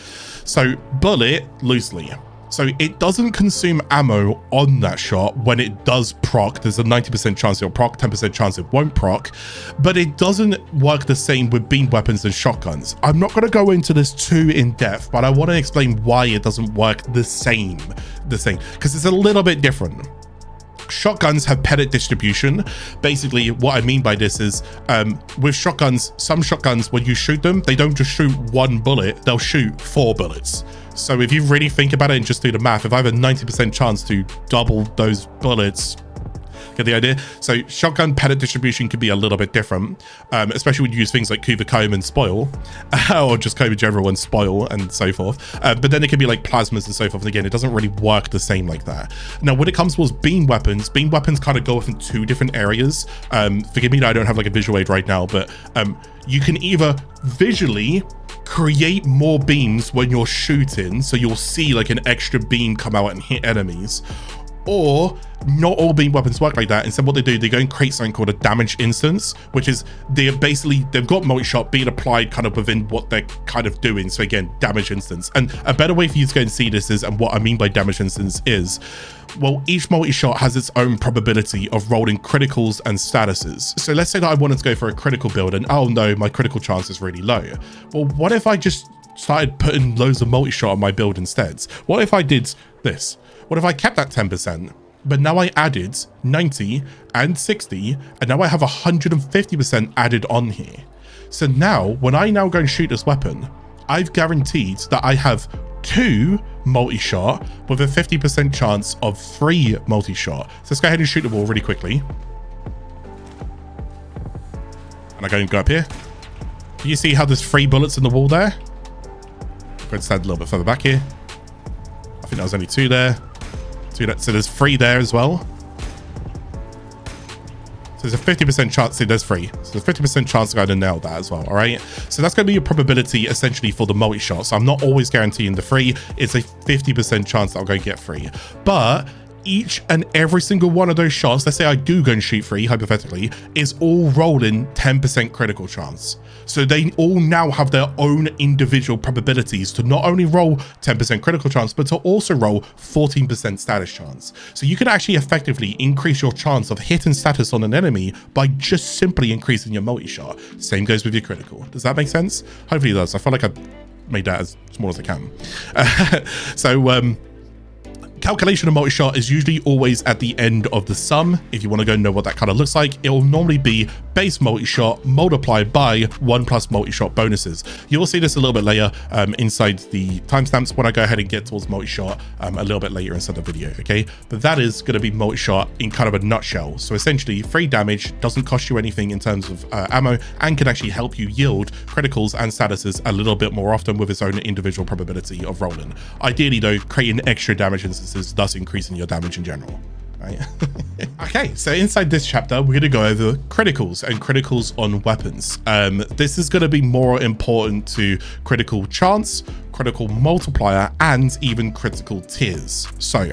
So bullet loosely. So it doesn't consume ammo on that shot. When it does proc, there's a 90% chance it'll proc, 10% chance it won't proc, but it doesn't work the same with beam weapons and shotguns. I'm not going to go into this too in depth, but I want to explain why it doesn't work the same, because it's a little bit different. Shotguns have pellet distribution. Basically, what I mean by this is with shotguns, some shotguns, when you shoot them, they don't just shoot 1 bullet, they'll shoot 4 bullets. So if you really think about it and just do the math, if I have a 90% chance to double those bullets, Get the idea? So shotgun pellet distribution could be a little bit different, especially when you use things like Kuva Comb and Spoil, or just Comb in general and Spoil and so forth. But then it can be like plasmas and so forth. And again, it doesn't really work the same like that. Now, when it comes towards beam weapons kind of go off in two different areas. Forgive me that I don't have like a visual aid right now, but you can either visually create more beams when you're shooting, so you'll see like an extra beam come out and hit enemies, or not all beam weapons work like that. Instead, what they go and create something called a damage instance, which is they've got multi-shot being applied kind of within what they're kind of doing. So again, damage instance. And a better way for you to go and see this is, and what I mean by damage instance is, well, each multi-shot has its own probability of rolling criticals and statuses. So let's say that I wanted to go for a critical build and, oh no, my critical chance is really low. Well, what if I just started putting loads of multi-shot on my build instead? What if I did this? What if I kept that 10%, but now I added 90 and 60, and now I have 150% added on here. So now, when I now go and shoot this weapon, I've guaranteed that I have 2 multi-shot with a 50% chance of 3 multi-shot. So let's go ahead and shoot the wall really quickly. And I go up here. Do you see how there's 3 bullets in the wall there? I'm going to stand a little bit further back here. I think there was only 2 there. So there's 3 there as well. So there's a 50% chance. See, there's 3. So there's 50% chance I'm going to nail that as well. All right. So that's going to be your probability essentially for the multi-shot. So I'm not always guaranteeing the 3. It's a 50% chance that I'll go get 3. But each and every single one of those shots, let's say I do go and shoot 3, hypothetically, is all rolling 10% critical chance. So they all now have their own individual probabilities to not only roll 10% critical chance, but to also roll 14% status chance. So you can actually effectively increase your chance of hitting status on an enemy by just simply increasing your multi-shot. Same goes with your critical. Does that make sense? Hopefully it does. I feel like I made that as small as I can. Calculation of multi-shot is usually always at the end of the sum. If you want to go know what that kind of looks like, it will normally be base multi-shot multiplied by 1 plus multi-shot bonuses. You will see this a little bit later inside the timestamps when I go ahead and get towards multi-shot a little bit later inside the video, okay? But that is going to be multi-shot in kind of a nutshell. So essentially, free damage doesn't cost you anything in terms of ammo and can actually help you yield criticals and statuses a little bit more often with its own individual probability of rolling. Ideally though, creating extra damage instances, thus increasing your damage in general, right? Okay, so inside this chapter, we're going to go over criticals and criticals on weapons. This is going to be more important to critical chance, critical multiplier, and even critical tiers. So,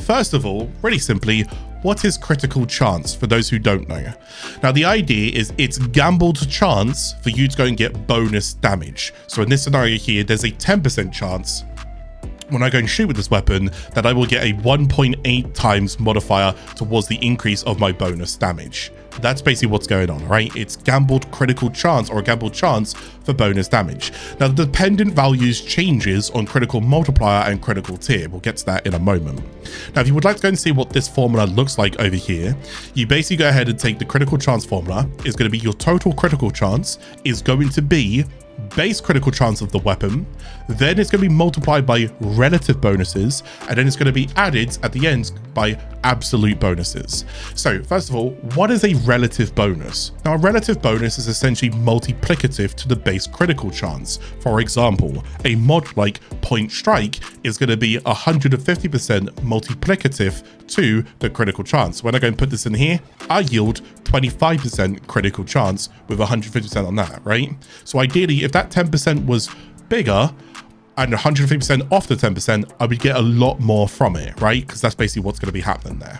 first of all, really simply, what is critical chance for those who don't know? Now, the idea is it's gambled chance for you to go and get bonus damage. So in this scenario here, there's a 10% chance when I go and shoot with this weapon that I will get a 1.8 times modifier towards the increase of my bonus damage. That's basically what's going on, right? It's gambled critical chance or a gambled chance for bonus damage. Now, the dependent values changes on critical multiplier and critical tier. We'll get to that in a moment. Now, if you would like to go and see what this formula looks like over here, you basically go ahead and take the critical chance formula. It's going to be your total critical chance is going to be base critical chance of the weapon, then it's going to be multiplied by relative bonuses, and then it's going to be added at the end by absolute bonuses. So first of all, what is a relative bonus? Now, a relative bonus is essentially multiplicative to the base critical chance. For example, a mod like Point Strike is going to be 150% multiplicative to the critical chance. When I go and put this in here, I yield 25% critical chance with 150% on that, right? So ideally, if that 10% was bigger and 150% off the 10%, I would get a lot more from it, right? Because that's basically what's going to be happening there.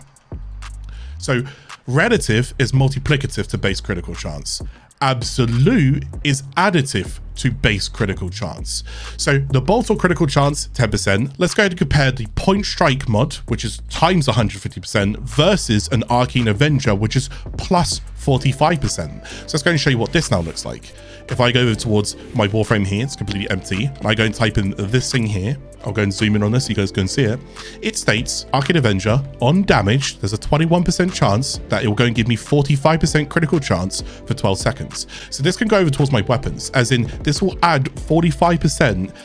So relative is multiplicative to base critical chance. Absolute is additive to base critical chance. So the bolt or critical chance, 10%. Let's go ahead and compare the Point Strike mod, which is times 150%, versus an Arcane Avenger, which is plus 45%. So let's go and show you what this now looks like. If I go over towards my Warframe here, it's completely empty, and I go and type in this thing here, I'll go and zoom in on this so you guys can see it. It states Arcane Avenger on damage, there's a 21% chance that it will go and give me 45% critical chance for 12 seconds. So this can go over towards my weapons, as in this will add 45%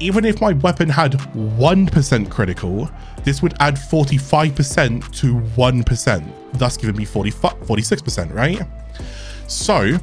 even if my weapon had 1% critical, this would add 45% to 1%, thus giving me 46%, right? So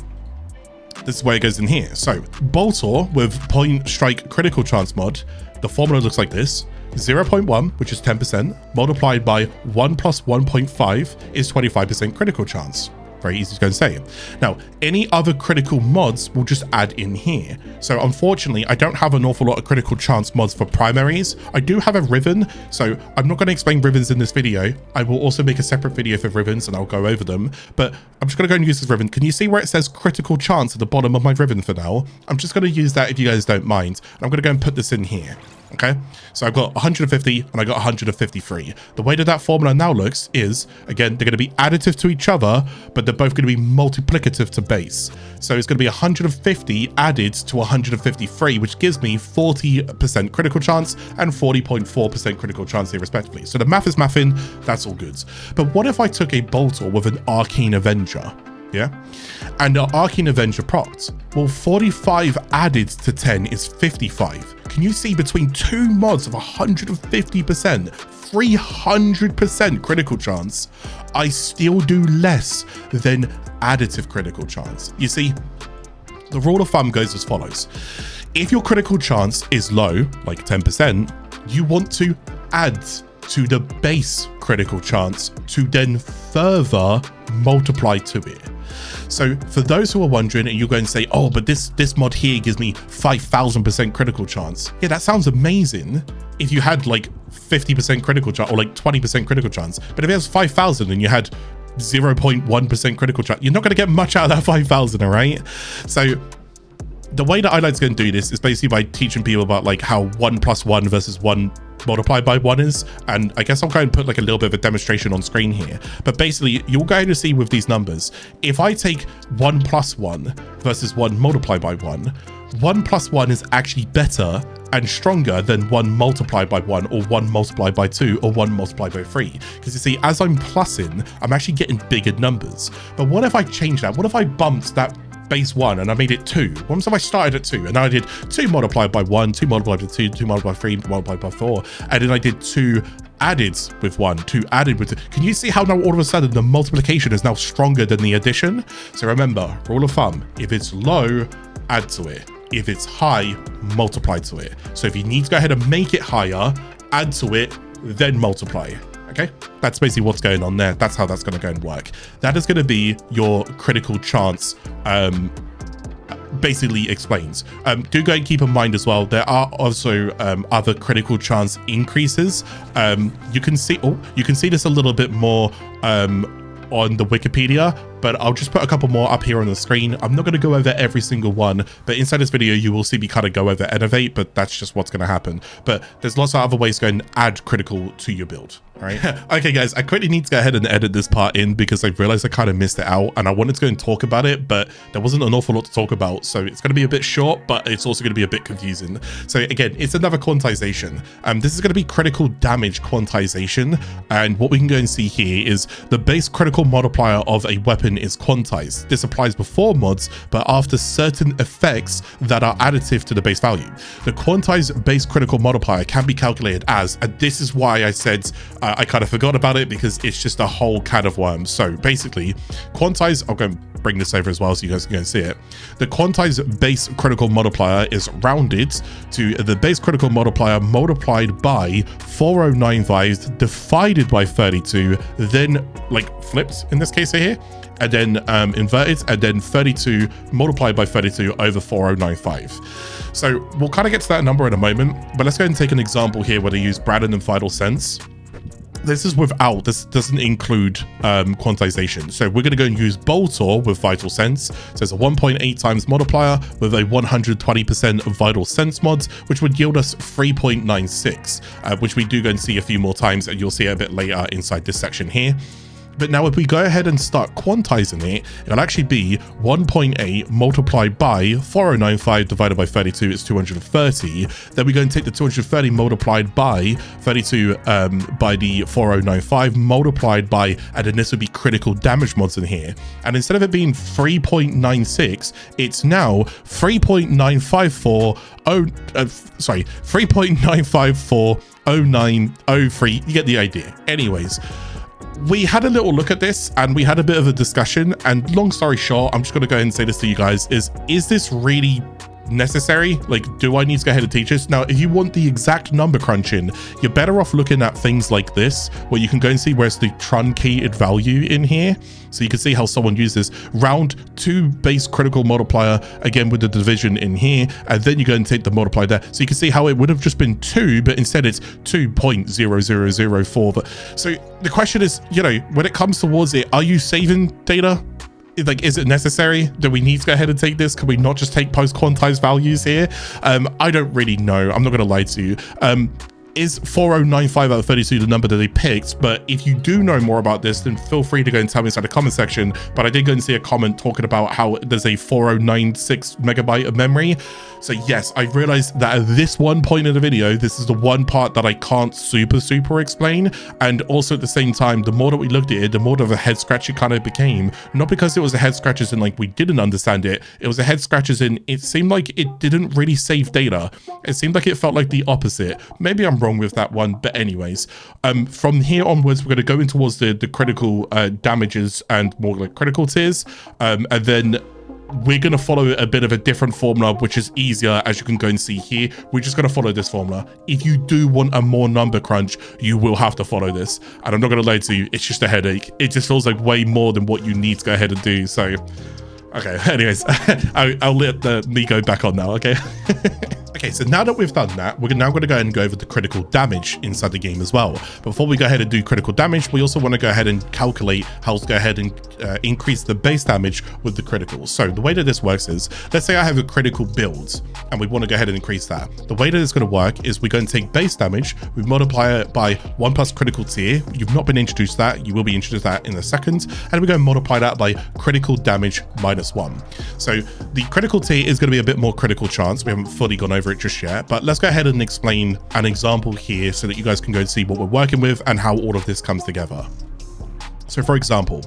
this is where it goes in here. So Boltor with point strike critical chance mod, the formula looks like this. 0.1, which is 10%, multiplied by 1 plus 1.5 is 25% critical chance. Very easy to go and say. Now, any other critical mods will just add in here. So unfortunately, I don't have an awful lot of critical chance mods for primaries. I do have a Riven, so I'm not going to explain Rivens in this video. I will also make a separate video for Rivens and I'll go over them, but I'm just going to go and use this Riven. Can you see where it says critical chance at the bottom of my Riven for now? I'm just going to use that if you guys don't mind. I'm going to go and put this in here. Okay, so I've got 150 and I got 153. The way that that formula now looks is, again, they're going to be additive to each other, but they're both going to be multiplicative to base. So it's going to be 150 added to 153, which gives me 40% critical chance and 40.4% critical chance here respectively. So the math is mathing, that's all good. But what if I took a Boltor with an Arcane Avenger? Yeah, and the Arcane Avenger procs? Well, 45 added to 10 is 55. Can you see between two mods of 150%, 300% critical chance, I still do less than additive critical chance? You see, the rule of thumb goes as follows. If your critical chance is low, like 10%, you want to add to the base critical chance to then further multiply to it. So for those who are wondering, and you're going to say, oh, but this mod here gives me 5,000% critical chance. Yeah, that sounds amazing if you had like 50% critical chance or like 20% critical chance. But if it has 5,000 and you had 0.1% critical chance, you're not going to get much out of that 5,000, all right? So the way that I like to go and do this is basically by teaching people about like how 1 plus 1 versus 1 multiplied by 1 is, and I guess I'll go and put like a little bit of a demonstration on screen here. But basically, you'll go to see with these numbers, if I take 1 plus 1 versus 1 multiplied by 1, 1 plus 1 is actually better and stronger than 1 multiplied by 1 or 1 multiplied by 2 or 1 multiplied by 3. Because you see, as I'm plussing, I'm actually getting bigger numbers. But what if I change that? What if I bumped that base 1 and I made it 2? What if I started at 2 and I did 2 multiplied by 1, 2 multiplied by 2, 2 multiplied by 3, multiplied by 4, and then I did 2 added with 1, 2 added with 2. Can you see how now all of a sudden the multiplication is now stronger than the addition? So remember, rule of thumb, if it's low, add to it. If it's high, multiply to it. So if you need to go ahead and make it higher, add to it, then multiply. Okay, that's basically what's going on there. That's how that's going to go and work. That is going to be your critical chance basically explains. Do go and keep in mind as well, there are also other critical chance increases. You can see this a little bit more on the Wikipedia, but I'll just put a couple more up here on the screen. I'm not going to go over every single one, but inside this video you will see me kind of go over Innovate, but that's just what's going to happen. But there's lots of other ways to go and add critical to your build. Right. Okay, guys, I quickly need to go ahead and edit this part in because I realized I kind of missed it out and I wanted to go and talk about it, but there wasn't an awful lot to talk about. So it's going to be a bit short, but it's also going to be a bit confusing. So again, it's another quantization. This is going to be critical damage quantization. And what we can go and see here is the base critical multiplier of a weapon is quantized. This applies before mods, but after certain effects that are additive to the base value. The quantized base critical multiplier can be calculated as, and this is why I said, I kind of forgot about it because it's just a whole can of worms. So basically, quantize, I'll go and bring this over as well so you guys can go and see it. The quantized base critical multiplier is rounded to the base critical multiplier multiplied by 4095 divided by 32, then like flipped in this case here, and then inverted, and then 32 multiplied by 32 over 4095. So we'll kind of get to that number in a moment, but let's go ahead and take an example here where they use Braddon and Vital Sense. This is without, this doesn't include quantization. So we're going to go and use Boltor with Vital Sense. So it's a 1.8 times multiplier with a 120% Vital Sense mods, which would yield us 3.96, which we do go and see a few more times, and you'll see it a bit later inside this section here. But now if we go ahead and start quantizing it, it'll actually be 1.8 multiplied by 4095 divided by 32 is 230. Then we go and take the 230 multiplied by 32 by the 4095 multiplied by, and then this would be critical damage mods in here. And instead of it being 3.96, it's now 3.9540903. You get the idea. Anyways, we had a little look at this and we had a bit of a discussion, and long story short, I'm just going to go ahead and say this to you guys, is this really necessary? Like, do I need to go ahead and teach this? Now, if you want the exact number crunching, you're better off looking at things like this, where you can go and see where's the truncated value in here. So you can see how someone uses round 2 base critical multiplier, again with the division in here, and then you go and take the multiplier there. So you can see how it would have just been 2, but instead it's 2.0004. But so the question is, you know, when it comes towards it, are you saving data? Like, is it necessary? Do we need to go ahead and take this? Can we not just take post quantized values here? I don't really know. I'm not going to lie to you. Is 4095 out of 32 the number that they picked? But if you do know more about this, then feel free to go and tell me inside the comment section. But I did go and see a comment talking about how there's a 4096 megabyte of memory. So yes, I realized that at this one point in the video, this is the one part that I can't super explain. And also at the same time, the more that we looked at it, the more of a head scratch it kind of became. Not because it was a head scratches in like we didn't understand it. It was a head scratches in it seemed like it didn't really save data. It seemed like it felt like the opposite. Maybe I'm wrong with that one, but anyways, from here onwards, we're going to go in towards the critical damages and more like critical tiers, and then we're going to follow a bit of a different formula, which is easier, as you can go and see here. We're just going to follow this formula. If you do want a more number crunch, you will have to follow this, and I'm not going to lie to you, it's just a headache. It just feels like way more than what you need to go ahead and do. So okay, anyways, I'll let me go back on now, okay? Okay, so now that we've done that, we're now going to go ahead and go over the critical damage inside the game as well. Before we go ahead and do critical damage, we also want to go ahead and calculate how to go ahead and increase the base damage with the criticals. So the way that this works is, let's say I have a critical build and we want to go ahead and increase that. The way that it's going to work is we're going to take base damage, we multiply it by 1 plus critical tier. You've not been introduced to that, you will be introduced to that in a second. And we're going to multiply that by critical damage minus 1. So the critical tier is going to be a bit more critical chance. We haven't fully gone over it just yet, but let's go ahead and explain an example here so that you guys can go and see what we're working with and how all of this comes together. So for example,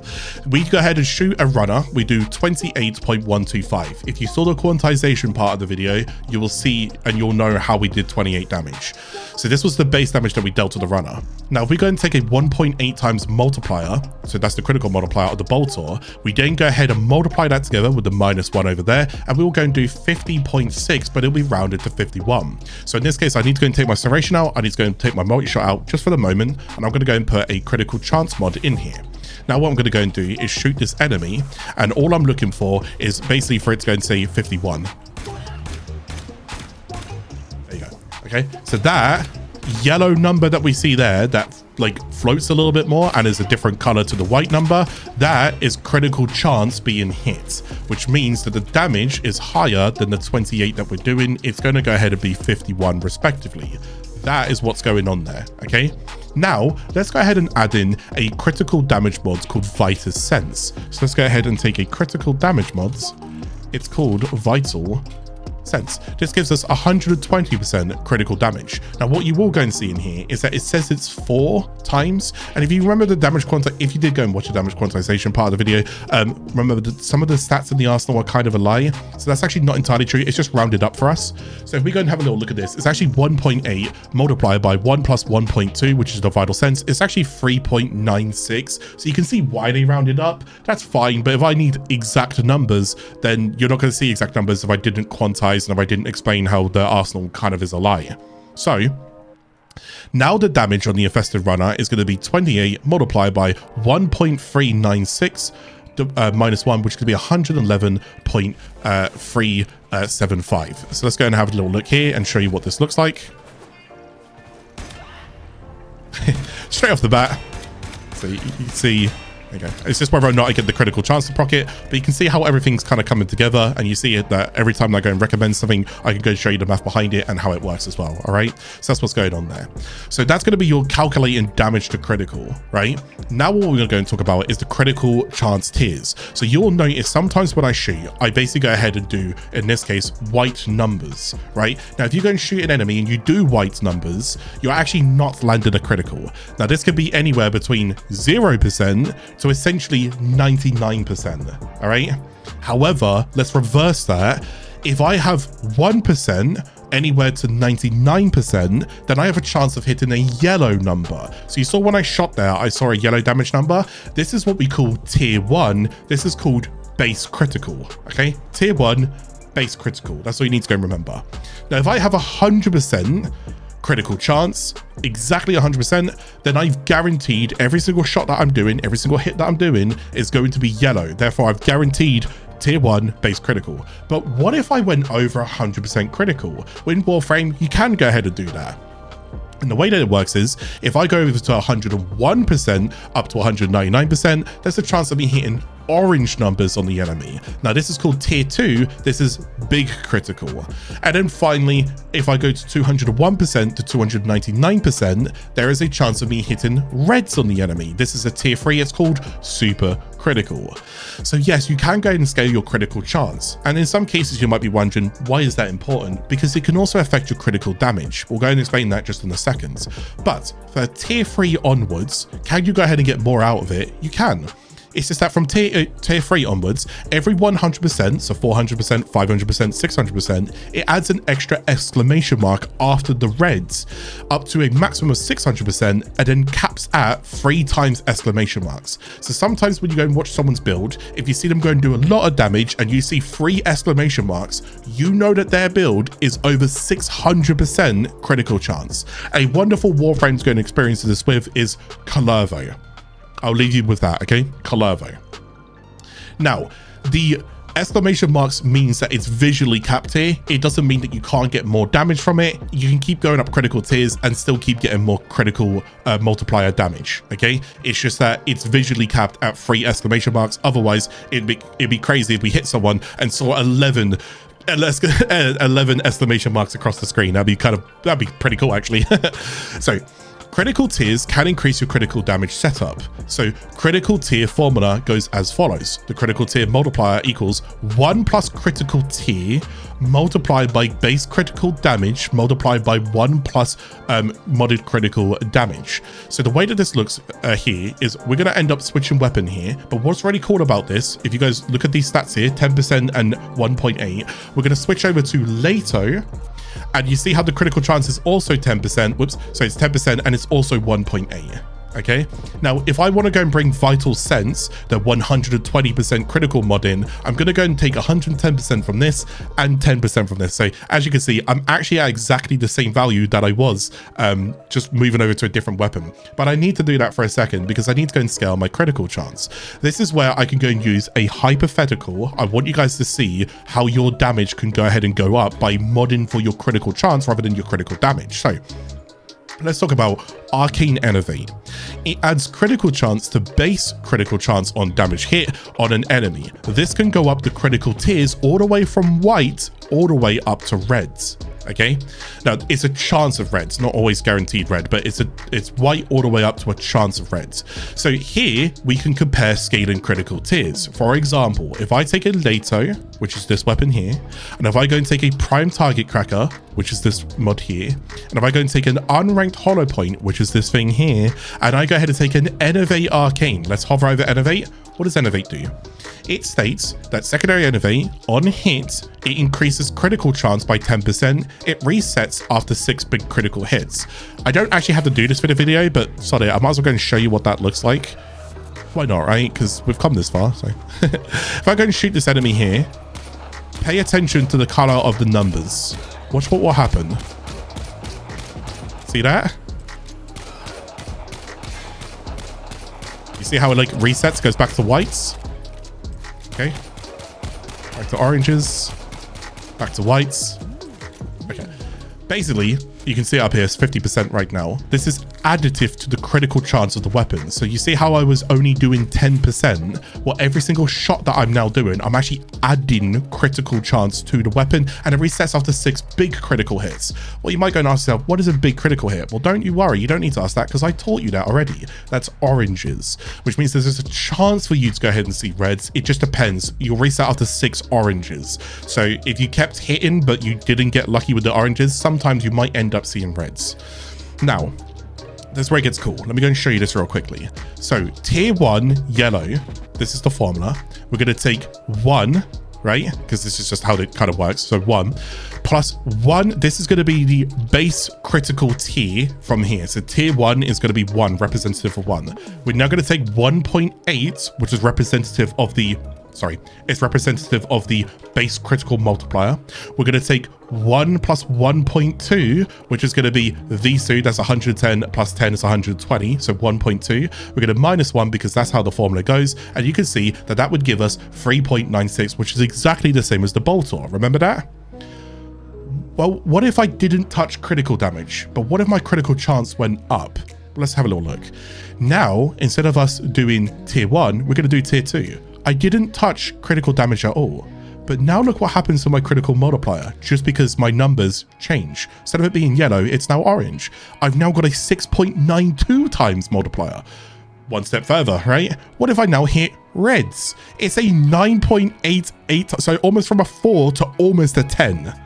we go ahead and shoot a runner, we do 28.125. If you saw the quantization part of the video, you will see and you'll know how we did 28 damage. So this was the base damage that we dealt to the runner. Now if we go and take a 1.8 times multiplier, so that's the critical multiplier of the bolter, we then go ahead and multiply that together with the -1 over there, and we will go and do 50.6, but it'll be rounded to 51. So in this case, I need to go and take my serration out, I need to go and take my multi-shot out just for the moment, and I'm going to go and put a critical chance mod in here. Now what I'm going to go and do is shoot this enemy, and all I'm looking for is basically for it to go and say 51. There you go. Okay, so that yellow number that we see there, that like floats a little bit more and is a different color to the white number, that is critical chance being hit, which means that the damage is higher than the 28 that we're doing. It's going to go ahead and be 51 respectively. That is what's going on there. Okay, now let's go ahead and add in a critical damage mod called Vital Sense. So let's go ahead and take a critical damage mods. It's called Vital Sense. This gives us 120% critical damage. Now what you will go and see in here is that it says it's 4 times, and if you remember the damage if you did go and watch the damage quantization part of the video, remember that some of the stats in the arsenal are kind of a lie, so that's actually not entirely true. It's just rounded up for us. So if we go and have a little look at this, it's actually 1.8 multiplied by 1 plus 1.2, which is the Vital Sense. It's actually 3.96, so you can see why they rounded up. That's fine, but if I need exact numbers, then you're not going to see exact numbers if I didn't quantize and if I didn't explain how the arsenal kind of is a lie. So now the damage on the infested runner is going to be 28 multiplied by 1.396 minus 1, which could be 111.375. So let's go and have a little look here and show you what this looks like. Straight off the bat, so you see Okay, it's just whether or not I get the critical chance to proc it, but you can see how everything's kind of coming together, and you see it that every time I go and recommend something, I can go and show you the math behind it and how it works as well. All right, so that's what's going on there. So that's going to be your calculating damage to critical, right? Now what we're going to go and talk about is the critical chance tiers. So you'll notice sometimes when I shoot, I basically go ahead and do, in this case, white numbers, right? Now, if you go and shoot an enemy and you do white numbers, you're actually not landing a critical. Now, this could be anywhere between 0% to essentially 99%, all right? However, let's reverse that. If I have 1% anywhere to 99%, then I have a chance of hitting a yellow number. So you saw when I shot there, I saw a yellow damage number. This is what we call tier 1. This is called base critical, okay? Tier 1, base critical. That's all you need to go and remember. Now, if I have 100% critical chance, exactly 100%, then I've guaranteed every single shot that I'm doing, every single hit that I'm doing is going to be yellow. Therefore, I've guaranteed tier 1 base critical. But what if I went over 100% critical? In Warframe, you can go ahead and do that. And the way that it works is, if I go over to 101% up to 199%, there's a chance of me hitting orange numbers on the enemy. Now, this is called tier 2. This is big critical. And then finally, if I go to 201% to 299%, there is a chance of me hitting reds on the enemy. This is a tier 3. It's called super critical. So yes, you can go ahead and scale your critical chance. And in some cases, you might be wondering, why is that important? Because it can also affect your critical damage. We'll go and explain that just in a second. But for tier 3 onwards, can you go ahead and get more out of it? You can. It's just that from tier 3 onwards, every 100%, so 400%, 500%, 600%, it adds an extra exclamation mark after the reds, up to a maximum of 600%, and then caps at 3 times exclamation marks. So sometimes when you go and watch someone's build, if you see them go and do a lot of damage and you see 3 exclamation marks, you know that their build is over 600% critical chance. A wonderful Warframe's going to experience this with is Calervo. I'll leave you with that, okay? Calervo. Now, the exclamation marks means that it's visually capped here. It doesn't mean that you can't get more damage from it. You can keep going up critical tiers and still keep getting more critical multiplier damage, okay? It's just that it's visually capped at 3 exclamation marks. Otherwise, it'd be crazy if we hit someone and saw 11 exclamation marks across the screen. That'd be pretty cool, actually. So, critical tiers can increase your critical damage setup. So critical tier formula goes as follows. The critical tier multiplier equals 1 plus critical tier multiplied by base critical damage multiplied by 1 plus modded critical damage. So the way that this looks here is we're going to end up switching weapon here. But what's really cool about this, if you guys look at these stats here, 10% and 1.8, we're going to switch over to Lato. And you see how the critical chance is also 10%. Whoops. So it's 10% and it's also 1.8. Okay. Now, if I want to go and bring Vital Sense, the 120% critical mod in, I'm going to go and take 110% from this and 10% from this. So as you can see, I'm actually at exactly the same value that I was just moving over to a different weapon. But I need to do that for a second because I need to go and scale my critical chance. This is where I can go and use a hypothetical. I want you guys to see how your damage can go ahead and go up by modding for your critical chance rather than your critical damage. So let's talk about Arcane Innovate. It adds critical chance to base critical chance on damage hit on an enemy. This can go up the critical tiers all the way from white all the way up to reds. Okay, now it's a chance of reds, not always guaranteed red, but it's white all the way up to a chance of reds. So here we can compare scaling critical tiers. For example, if I take a Lato, which is this weapon here, and if I go and take a prime target cracker, which is this mod here, and if I go and take an unranked hollow point, which is this thing here, and I go ahead and take an Innovate Arcane, let's hover over Innovate. What does Innovate do? It states that secondary Innovate, on hit, it increases critical chance by 10%. It resets after 6 big critical hits. I don't actually have to do this for the video, but sorry, I might as well go and show you what that looks like. Why not, right? Because we've come this far. So if I go and shoot this enemy here, pay attention to the color of the numbers. Watch what will happen. See that? You see how it like resets, goes back to whites? Okay. Back to oranges. Back to whites. Okay. Basically, you can see it up here, it's 50% right now. This is additive to the critical chance of the weapon. So you see how I was only doing 10%? Well, every single shot that I'm now doing, I'm actually adding critical chance to the weapon, and it resets after 6 big critical hits. Well, you might go and ask yourself, what is a big critical hit? Well, don't you worry, you don't need to ask that because I taught you that already. That's oranges, which means there's a chance for you to go ahead and see reds. It just depends. You'll reset after 6 oranges. So if you kept hitting but you didn't get lucky with the oranges, sometimes you might end up seeing reds. Now, this is where it gets cool. Let me go and show you this real quickly. So tier 1 yellow, this is the formula. We're going to take 1, right? Because this is just how it kind of works. So 1 plus 1. This is going to be the base critical tier from here. So tier 1 is going to be 1, representative of 1. We're now going to take 1.8, which is representative of the, sorry, it's representative of the base critical multiplier. We're going to take 1 plus 1.2, which is going to be these two. That's 110 plus 10 is 120. So 1.2. We're going to minus 1 because that's how the formula goes. And you can see that that would give us 3.96, which is exactly the same as the Boltor. Remember that? Well, what if I didn't touch critical damage? But what if my critical chance went up? Let's have a little look. Now, instead of us doing tier 1, we're going to do tier 2. I didn't touch critical damage at all. But now look what happens to my critical multiplier, just because my numbers change. Instead of it being yellow, it's now orange. I've now got a 6.92 times multiplier. One step further, right? What if I now hit reds? It's a 9.88, so almost from a 4 to almost a 10.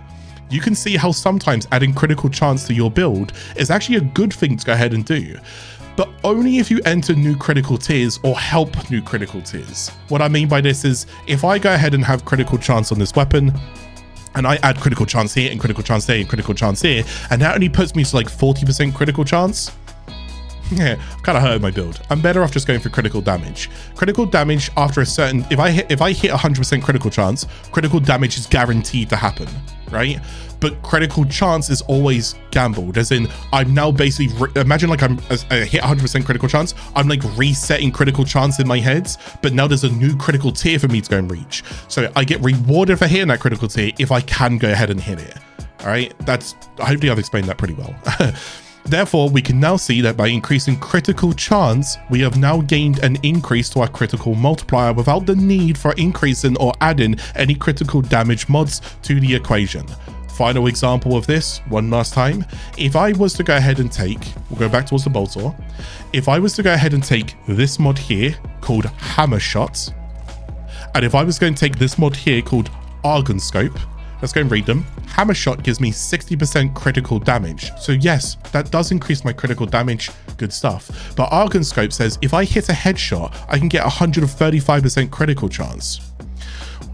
You can see how sometimes adding critical chance to your build is actually a good thing to go ahead and do, but only if you enter new critical tiers or help new critical tiers. What I mean by this is, if I go ahead and have critical chance on this weapon, and I add critical chance here and critical chance there and critical chance here, and that only puts me to like 40% critical chance, yeah, I'm kind of hurting my build. I'm better off just going for critical damage. Critical damage after a certain, if I hit 100% critical chance, critical damage is guaranteed to happen, right? But critical chance is always gambled, as in I'm now basically, imagine like I hit 100% critical chance, I'm like resetting critical chance in my head, but now there's a new critical tier for me to go and reach. So I get rewarded for hitting that critical tier if I can go ahead and hit it. All right, that's, hopefully I've explained that pretty well. Therefore, we can now see that by increasing critical chance, we have now gained an increase to our critical multiplier without the need for increasing or adding any critical damage mods to the equation. Final example of this, one last time. If I was to go ahead and take, we'll go back towards the Boltor. If I was to go ahead and take this mod here called Hammer Shot, and if I was going to take this mod here called Argon Scope, let's go and read them. Hammer Shot gives me 60% critical damage. So yes, that does increase my critical damage. Good stuff. But Argon Scope says if I hit a headshot, I can get 135% critical chance.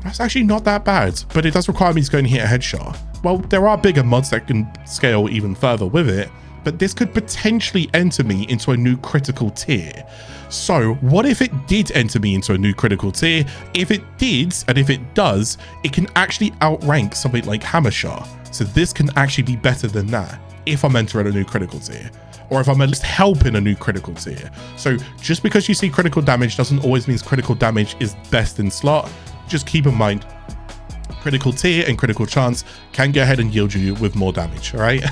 That's actually not that bad, but it does require me to go and hit a headshot. Well, there are bigger mods that can scale even further with it, but this could potentially enter me into a new critical tier. So what if it did enter me into a new critical tier? If it did, and if it does, it can actually outrank something like Hammer Shot. So this can actually be better than that if I'm entering a new critical tier, or if I'm at least helping a new critical tier. So just because you see critical damage doesn't always mean critical damage is best in slot. Just keep in mind, critical tier and critical chance can go ahead and yield you with more damage, all right?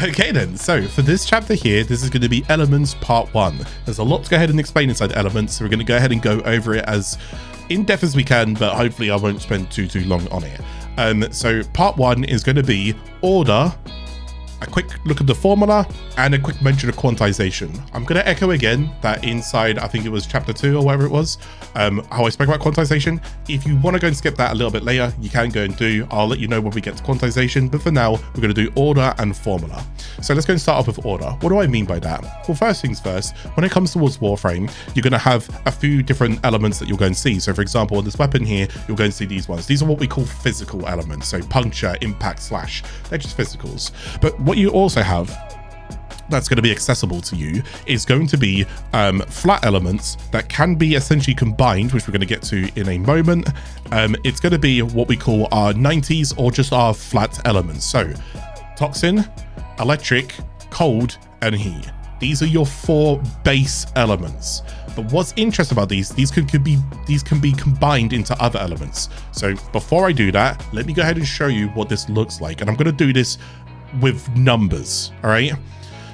Okay then, so for this chapter here, this is going to be Elements Part 1. There's a lot to go ahead and explain inside Elements, so we're going to go ahead and go over it as in-depth as we can, but hopefully I won't spend too long on it. So Part 1 is going to be Order, a quick look at the formula, and a quick mention of quantization. I'm going to echo again that inside, I think it was chapter 2 or whatever it was, how I spoke about quantization. If you want to go and skip that a little bit later, you can go and do. I'll let you know when we get to quantization, but for now, we're going to do order and formula. So let's go and start off with order. What do I mean by that? Well, first things first, when it comes towards Warframe, you're going to have a few different elements that you'll go and see. So for example, on this weapon here, you'll go and see these ones. These are what we call physical elements. So puncture, impact, slash, they're just physicals. But what you also have that's going to be accessible to you is going to be flat elements that can be essentially combined, which we're going to get to in a moment. It's going to be what we call our 90s or just our flat elements. So toxin, electric, cold, and heat. These are your 4 base elements. But what's interesting about these can be combined into other elements. So before I do that, let me go ahead and show you what this looks like. And I'm going to do this with numbers, all right?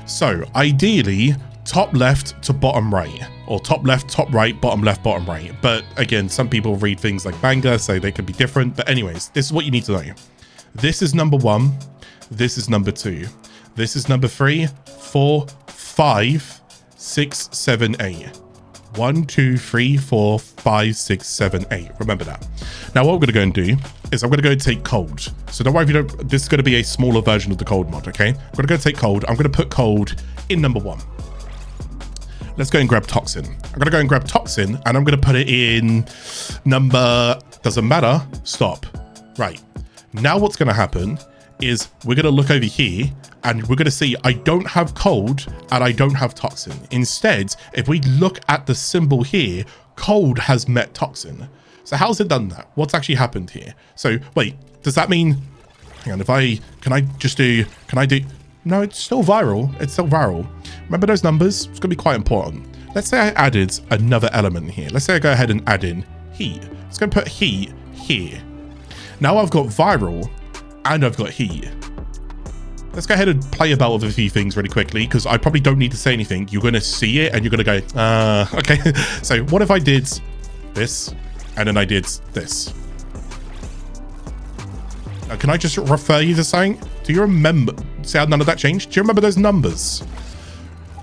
So ideally, top left to bottom right, or top left, top right, bottom left, bottom right. But again, some people read things like manga, so they could be different. But anyways, this is what you need to know. This is number 1. This is number 2. This is number 3, 4, 5, 6, 7, 8. 1, 2, 3, 4, 5, 6, 7, 8. Remember that. Now what we're going to go and do is I'm going to go and take cold. So don't worry if you don't, this is going to be a smaller version of the cold mod, okay? I'm going to go take cold. I'm going to put cold in number 1. Let's go and grab toxin. I'm going to go and grab toxin and I'm going to put it in number, doesn't matter, stop. Right. Now what's going to happen is we're going to look over here and we're going to see I don't have cold and I don't have toxin. Instead, if we look at the symbol here, cold has met toxin. So how's it done that? What's actually happened here? So wait, does that mean, hang on, can I do, no, it's still viral. It's still viral. Remember those numbers? It's going to be quite important. Let's say I added another element here. Let's say I go ahead and add in heat. It's going to put heat here. Now I've got viral and I've got heat. Let's go ahead and play about with a few things really quickly because I probably don't need to say anything. You're going to see it and you're going to go, okay. So what if I did this and then I did this? Can I just refer you to something? Do you remember? See how none of that changed? Do you remember those numbers?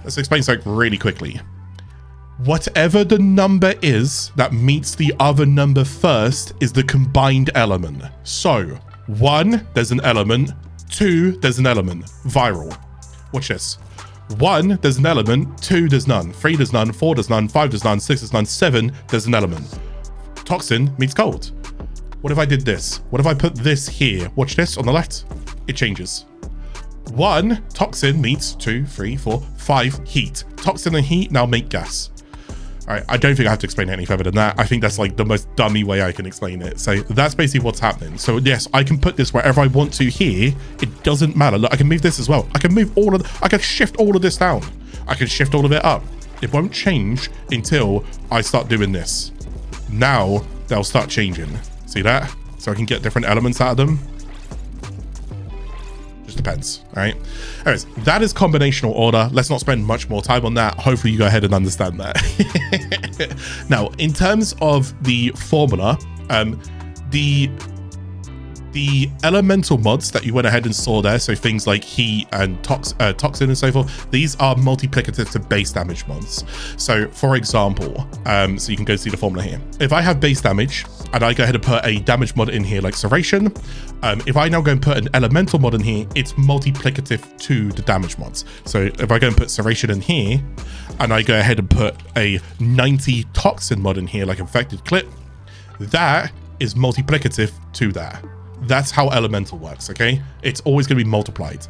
Let's explain something really quickly. Whatever the number is that meets the other number first is the combined element. So 1, there's an element. 2, there's an element. Viral. Watch this. 1, there's an element. 2, there's none. 3, there's none. 4, there's none. 5, there's none. 6, there's none. 7, there's an element. Toxin meets cold. What if I did this? What if I put this here? Watch this on the left. It changes. 1, toxin meets 2, 3, 4, 5, heat. Toxin and heat now make gas. All right, I don't think I have to explain it any further than that. I think that's like the most dummy way I can explain it. So that's basically what's happening. So yes, I can put this wherever I want to here. It doesn't matter. Look, I can move this as well. I can move I can shift all of this down. I can shift all of it up. It won't change until I start doing this. Now they'll start changing. See that? So I can get different elements out of them. Just depends. All right. Anyways, that is combinational order. Let's not spend much more time on that. Hopefully you go ahead and understand that. Now, in terms of the formula, the elemental mods that you went ahead and saw there, so things like heat and toxin and so forth, these are multiplicative to base damage mods. So for example, so you can go see the formula here. If I have base damage and I go ahead and put a damage mod in here like serration, if I now go and put an elemental mod in here, it's multiplicative to the damage mods. So if I go and put serration in here and I go ahead and put a 90 toxin mod in here like infected clip, that is multiplicative to that. That's how elemental works, okay? It's always going to be multiplied.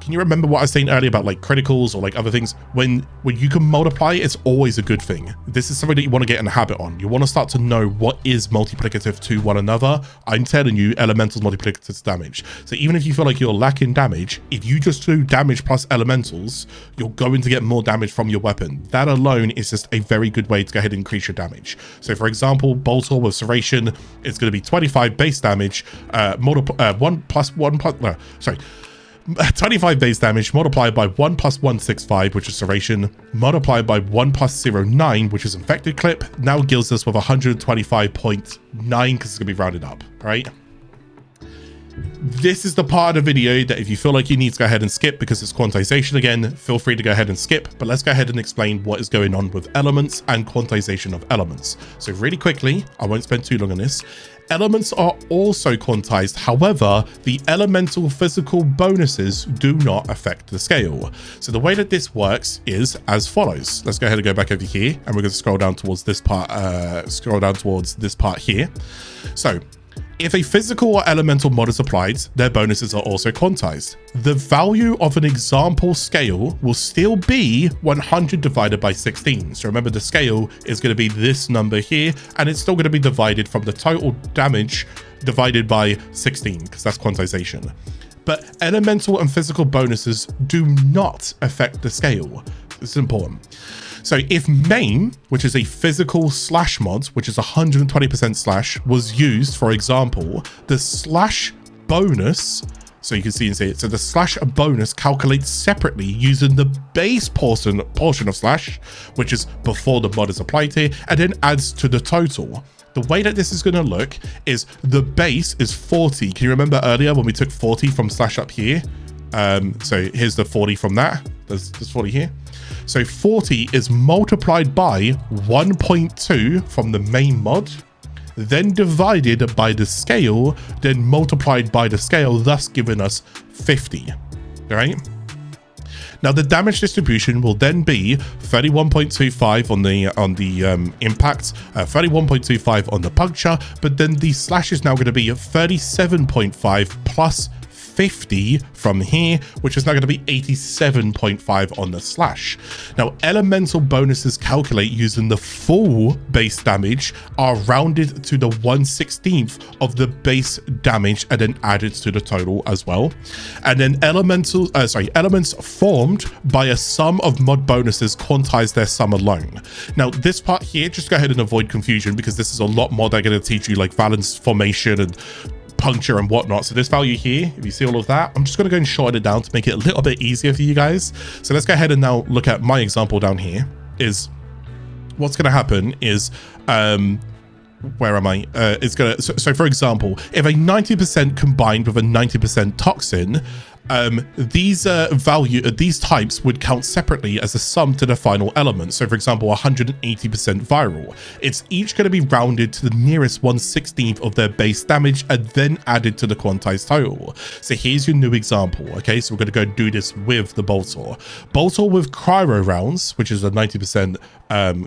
Can you remember what I was saying earlier about like criticals or like other things? When you can multiply, it's always a good thing. This is something that you want to get in a habit on. You want to start to know what is multiplicative to one another. I'm telling you, elementals multiplicative to damage. So even if you feel like you're lacking damage, if you just do damage plus elementals, you're going to get more damage from your weapon. That alone is just a very good way to go ahead and increase your damage. So for example, Boltor with serration, it's going to be 25 base damage, 25 base damage multiplied by 1 plus 165, which is serration, multiplied by 1 plus 09, which is infected clip, now gives us with 125.9 because it's going to be rounded up, right? This is the part of the video that if you feel like you need to go ahead and skip because it's quantization again, feel free to go ahead and skip, but let's go ahead and explain what is going on with elements and quantization of elements. So really quickly, I won't spend too long on this. Elements are also quantized. However, the elemental physical bonuses do not affect the scale. So the way that this works is as follows. Let's go ahead and go back over here and we're going to scroll down towards this part, here. So if a physical or elemental mod is applied, their bonuses are also quantized. The value of an example scale will still be 100 divided by 16. So remember, the scale is going to be this number here, and it's still going to be divided from the total damage divided by 16, because that's quantization. But elemental and physical bonuses do not affect the scale. This is important. So if main, which is a physical slash mod, which is 120% slash, was used, for example, the slash bonus So you can see and see it. So the slash bonus calculates separately using the base portion of slash, which is before the mod is applied here, and then adds to the total. The way that this is going to look is the base is 40. Can you remember earlier when we took 40 from slash up here? So here's the 40 from that. There's 40 here. So 40 is multiplied by 1.2 from the main mod, then divided by the scale, then multiplied by the scale, thus giving us 50. All right. Now the damage distribution will then be 31.25 on the impact, 31.25 on the puncture, but then the slash is now going to be 37.5 plus 50 from here, which is now going to be 87.5 on the slash. Now elemental bonuses calculate using the full base damage are rounded to the 1/16th of the base damage and then added to the total as well. And then elements formed by a sum of mod bonuses quantize their sum alone. Now this part here, just go ahead and avoid confusion because this is a lot more they're going to teach you, like valence formation and puncture and whatnot. So this value here, if you see all of that, I'm just going to go and shorten it down to make it a little bit easier for you guys. So let's go ahead and now look at my example down here. Is what's going to happen is where am I? It's gonna so for example, if a 90% combined with a 90% toxin, these types would count separately as a sum to the final element. So for example, 180% viral, it's each going to be rounded to the nearest 1/16th of their base damage and then added to the quantized total. So here's your new example. Okay, so we're going to go do this with the Boltor with cryo rounds, which is a 90%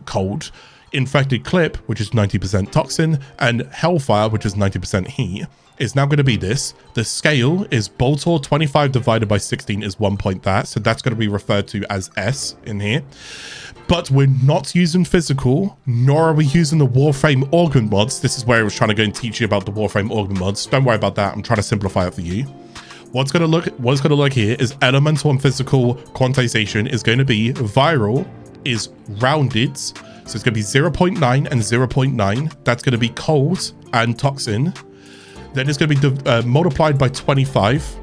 cold, infected clip, which is 90% toxin, and hellfire, which is 90% heat, is now going to be this. The scale is Boltor 25 divided by 16 is 1 point that. So that's going to be referred to as S in here. But we're not using physical, nor are we using the Warframe augment mods. This is where I was trying to go and teach you about the Warframe augment mods. Don't worry about that. I'm trying to simplify it for you. What's going to look here is elemental and physical quantization is going to be viral is rounded. So it's going to be 0.9 and 0.9. That's going to be cold and toxin. Then it's going to be multiplied by 25.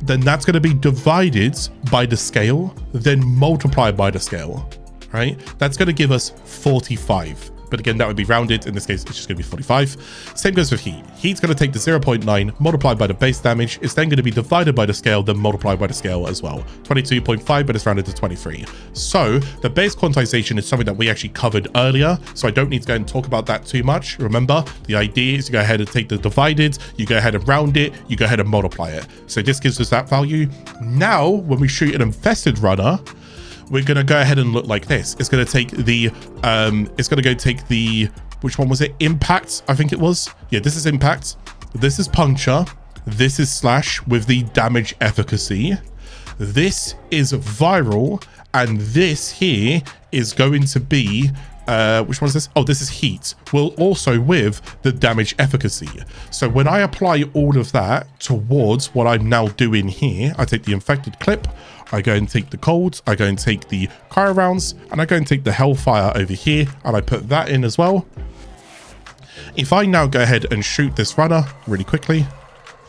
Then that's going to be divided by the scale, then multiplied by the scale, right? That's going to give us 45. But again, that would be rounded. In this case, it's just going to be 45. Same goes with heat. Heat's going to take the 0.9 multiplied by the base damage. It's then going to be divided by the scale, then multiplied by the scale as well. 22.5, but it's rounded to 23. So the base quantization is something that we actually covered earlier. So I don't need to go and talk about that too much. Remember, the idea is you go ahead and take the divided, you go ahead and round it, you go ahead and multiply it. So this gives us that value. Now, when we shoot an infested runner, we're going to go ahead and look like this. It's going to take the, which one was it? Impact, I think it was. Yeah, this is impact. This is puncture. This is slash with the damage efficacy. This is viral. And this here is going to be, which one is this? Oh, this is heat. Well, also with the damage efficacy. So when I apply all of that towards what I'm now doing here, I take the infected clip, I go and take the cold, I go and take the cryo rounds, and I go and take the hellfire over here, and I put that in as well. If I now go ahead and shoot this runner really quickly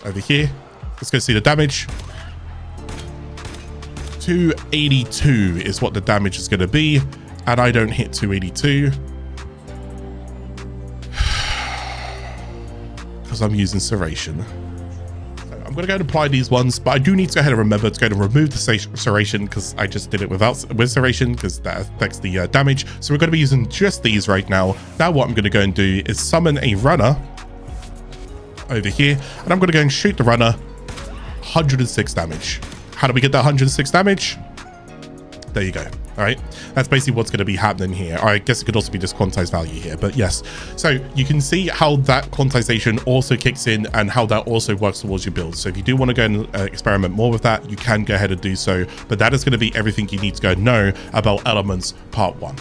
over here, let's go see the damage. 282 is what the damage is going to be, and I don't hit 282 because I'm using serration. I'm going to go and apply these ones, but I do need to go ahead and remember to go and remove the serration because I just did it with serration because that affects the damage. So we're going to be using just these right now. Now what I'm going to go and do is summon a runner over here, and I'm going to go and shoot the runner. 106 damage. How do we get that 106 damage? There you go. All right, that's basically what's going to be happening here. I guess it could also be this quantized value here, but yes. So you can see how that quantization also kicks in and how that also works towards your build. So if you do want to go and experiment more with that, you can go ahead and do so. But that is going to be everything you need to go and know about Elements Part 1.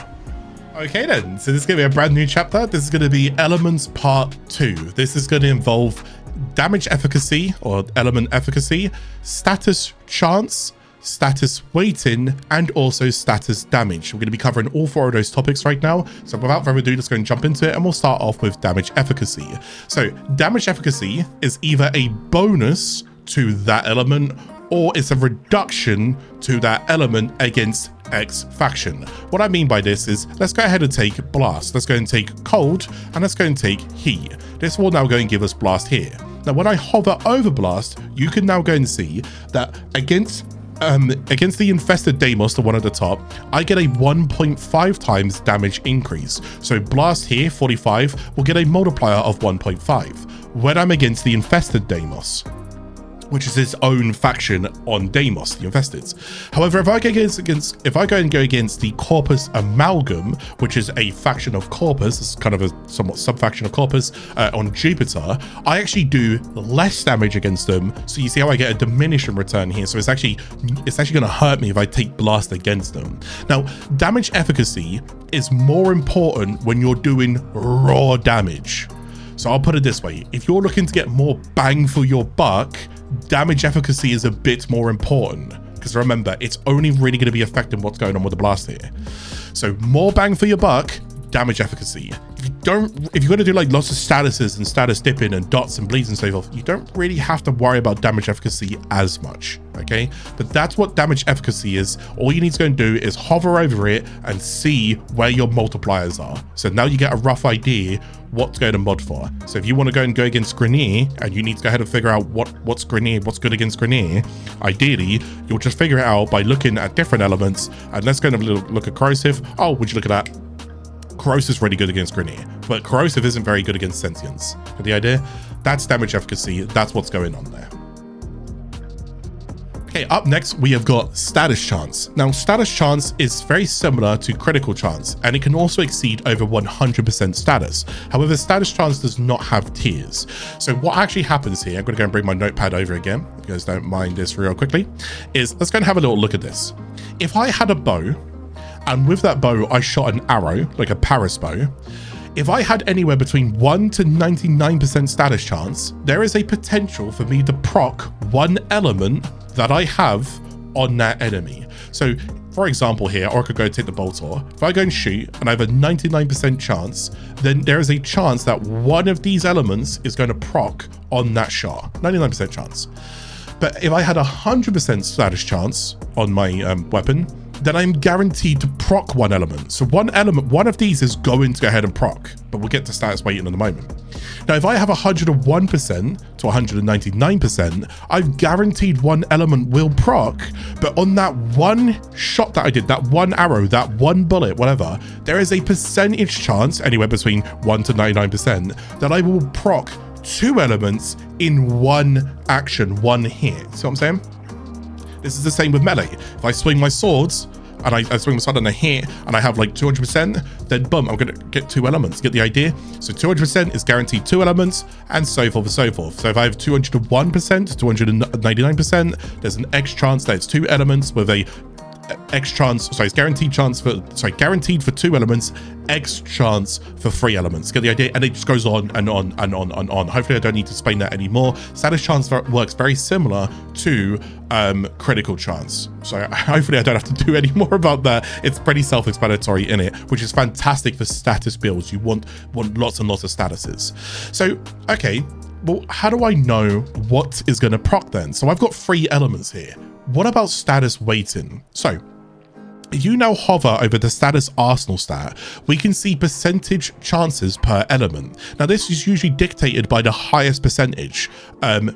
Okay then, so this is going to be a brand new chapter. This is going to be Elements Part 2. This is going to involve damage efficacy or element efficacy, status chance, status weighting, and also status damage. We're going to be covering all 4 of those topics right now. So without further ado, let's go and jump into it, and we'll start off with damage efficacy. So damage efficacy is either a bonus to that element, or it's a reduction to that element against X faction. What I mean by this is, let's go ahead and take blast. Let's go and take cold, and let's go and take heat. This will now go and give us blast here. Now, when I hover over blast, you can now go and see that against the infested Deimos, the one at the top, I get a 1.5 times damage increase. So blast here, 45, will get a multiplier of 1.5 when I'm against the infested Deimos, which is its own faction on Deimos, the Infesteds. However, if I go and go against the Corpus Amalgam, which is a faction of Corpus, it's kind of a somewhat sub-faction of Corpus on Jupiter, I actually do less damage against them. So you see how I get a diminishing return here. So it's actually going to hurt me if I take blast against them. Now, damage efficacy is more important when you're doing raw damage. So I'll put it this way: if you're looking to get more bang for your buck, damage efficacy is a bit more important, because remember, it's only really going to be affecting what's going on with the blast here. So more bang for your buck, damage efficacy. If you're going to do like lots of statuses and status dipping and dots and bleeds and so forth, you don't really have to worry about damage efficacy as much, okay? But that's what damage efficacy is. All you need to go and do is hover over it and see where your multipliers are. So now you get a rough idea what's going to mod for. So if you want to go against Grenier, and you need to go ahead and figure out what's Grenier, what's good against Grenier, ideally you'll just figure it out by looking at different elements. And let's go and look at corrosive. Oh, would you look at that? Corrosive is really good against Grenier, but corrosive isn't very good against sentience. Get the idea? That's damage efficacy. That's what's going on there. Okay, up next we have got status chance. Now, status chance is very similar to critical chance, and it can also exceed over 100% status. However, status chance does not have tiers. So what actually happens here, I'm going to go and bring my notepad over again, if you guys don't mind this real quickly, is let's go and have a little look at this. If I had a bow, and with that bow I shot an arrow, like a Paris bow, if I had anywhere between 1 to 99% status chance, there is a potential for me to proc one element that I have on that enemy. So for example here, or I could go take the bolter. If I go and shoot and I have a 99% chance, then there is a chance that one of these elements is going to proc on that shot. 99% chance. But if I had 100% status chance on my weapon, then I'm guaranteed to proc one element. So one of these is going to go ahead and proc, but we'll get to status weighting in a moment. Now, if I have 101% to 199%, I'm guaranteed one element will proc, but on that one shot that I did, that one arrow, that one bullet, whatever, there is a percentage chance, anywhere between 1 to 99%, that I will proc two elements in one action, one hit. See what I'm saying? This is the same with melee. If I swing my swords and I swing my sword and I hit and I have like 200%, then boom, I'm going to get two elements. Get the idea? So 200% is guaranteed two elements, and so forth and so forth. So if I have 201%, 299%, there's an X chance that it's two elements with a X chance, sorry, it's guaranteed for two elements, X chance for three elements. Get the idea? And it just goes on and on and on and on. Hopefully I don't need to explain that anymore. Status chance works very similar to critical chance. So hopefully I don't have to do any more about that. It's pretty self-explanatory in it, which is fantastic for status builds. You want lots and lots of statuses. So, okay, well, how do I know what is going to proc then? So I've got three elements here. What about status weighting? So if you now hover over the status arsenal stat, we can see percentage chances per element. Now this is usually dictated by the highest percentage,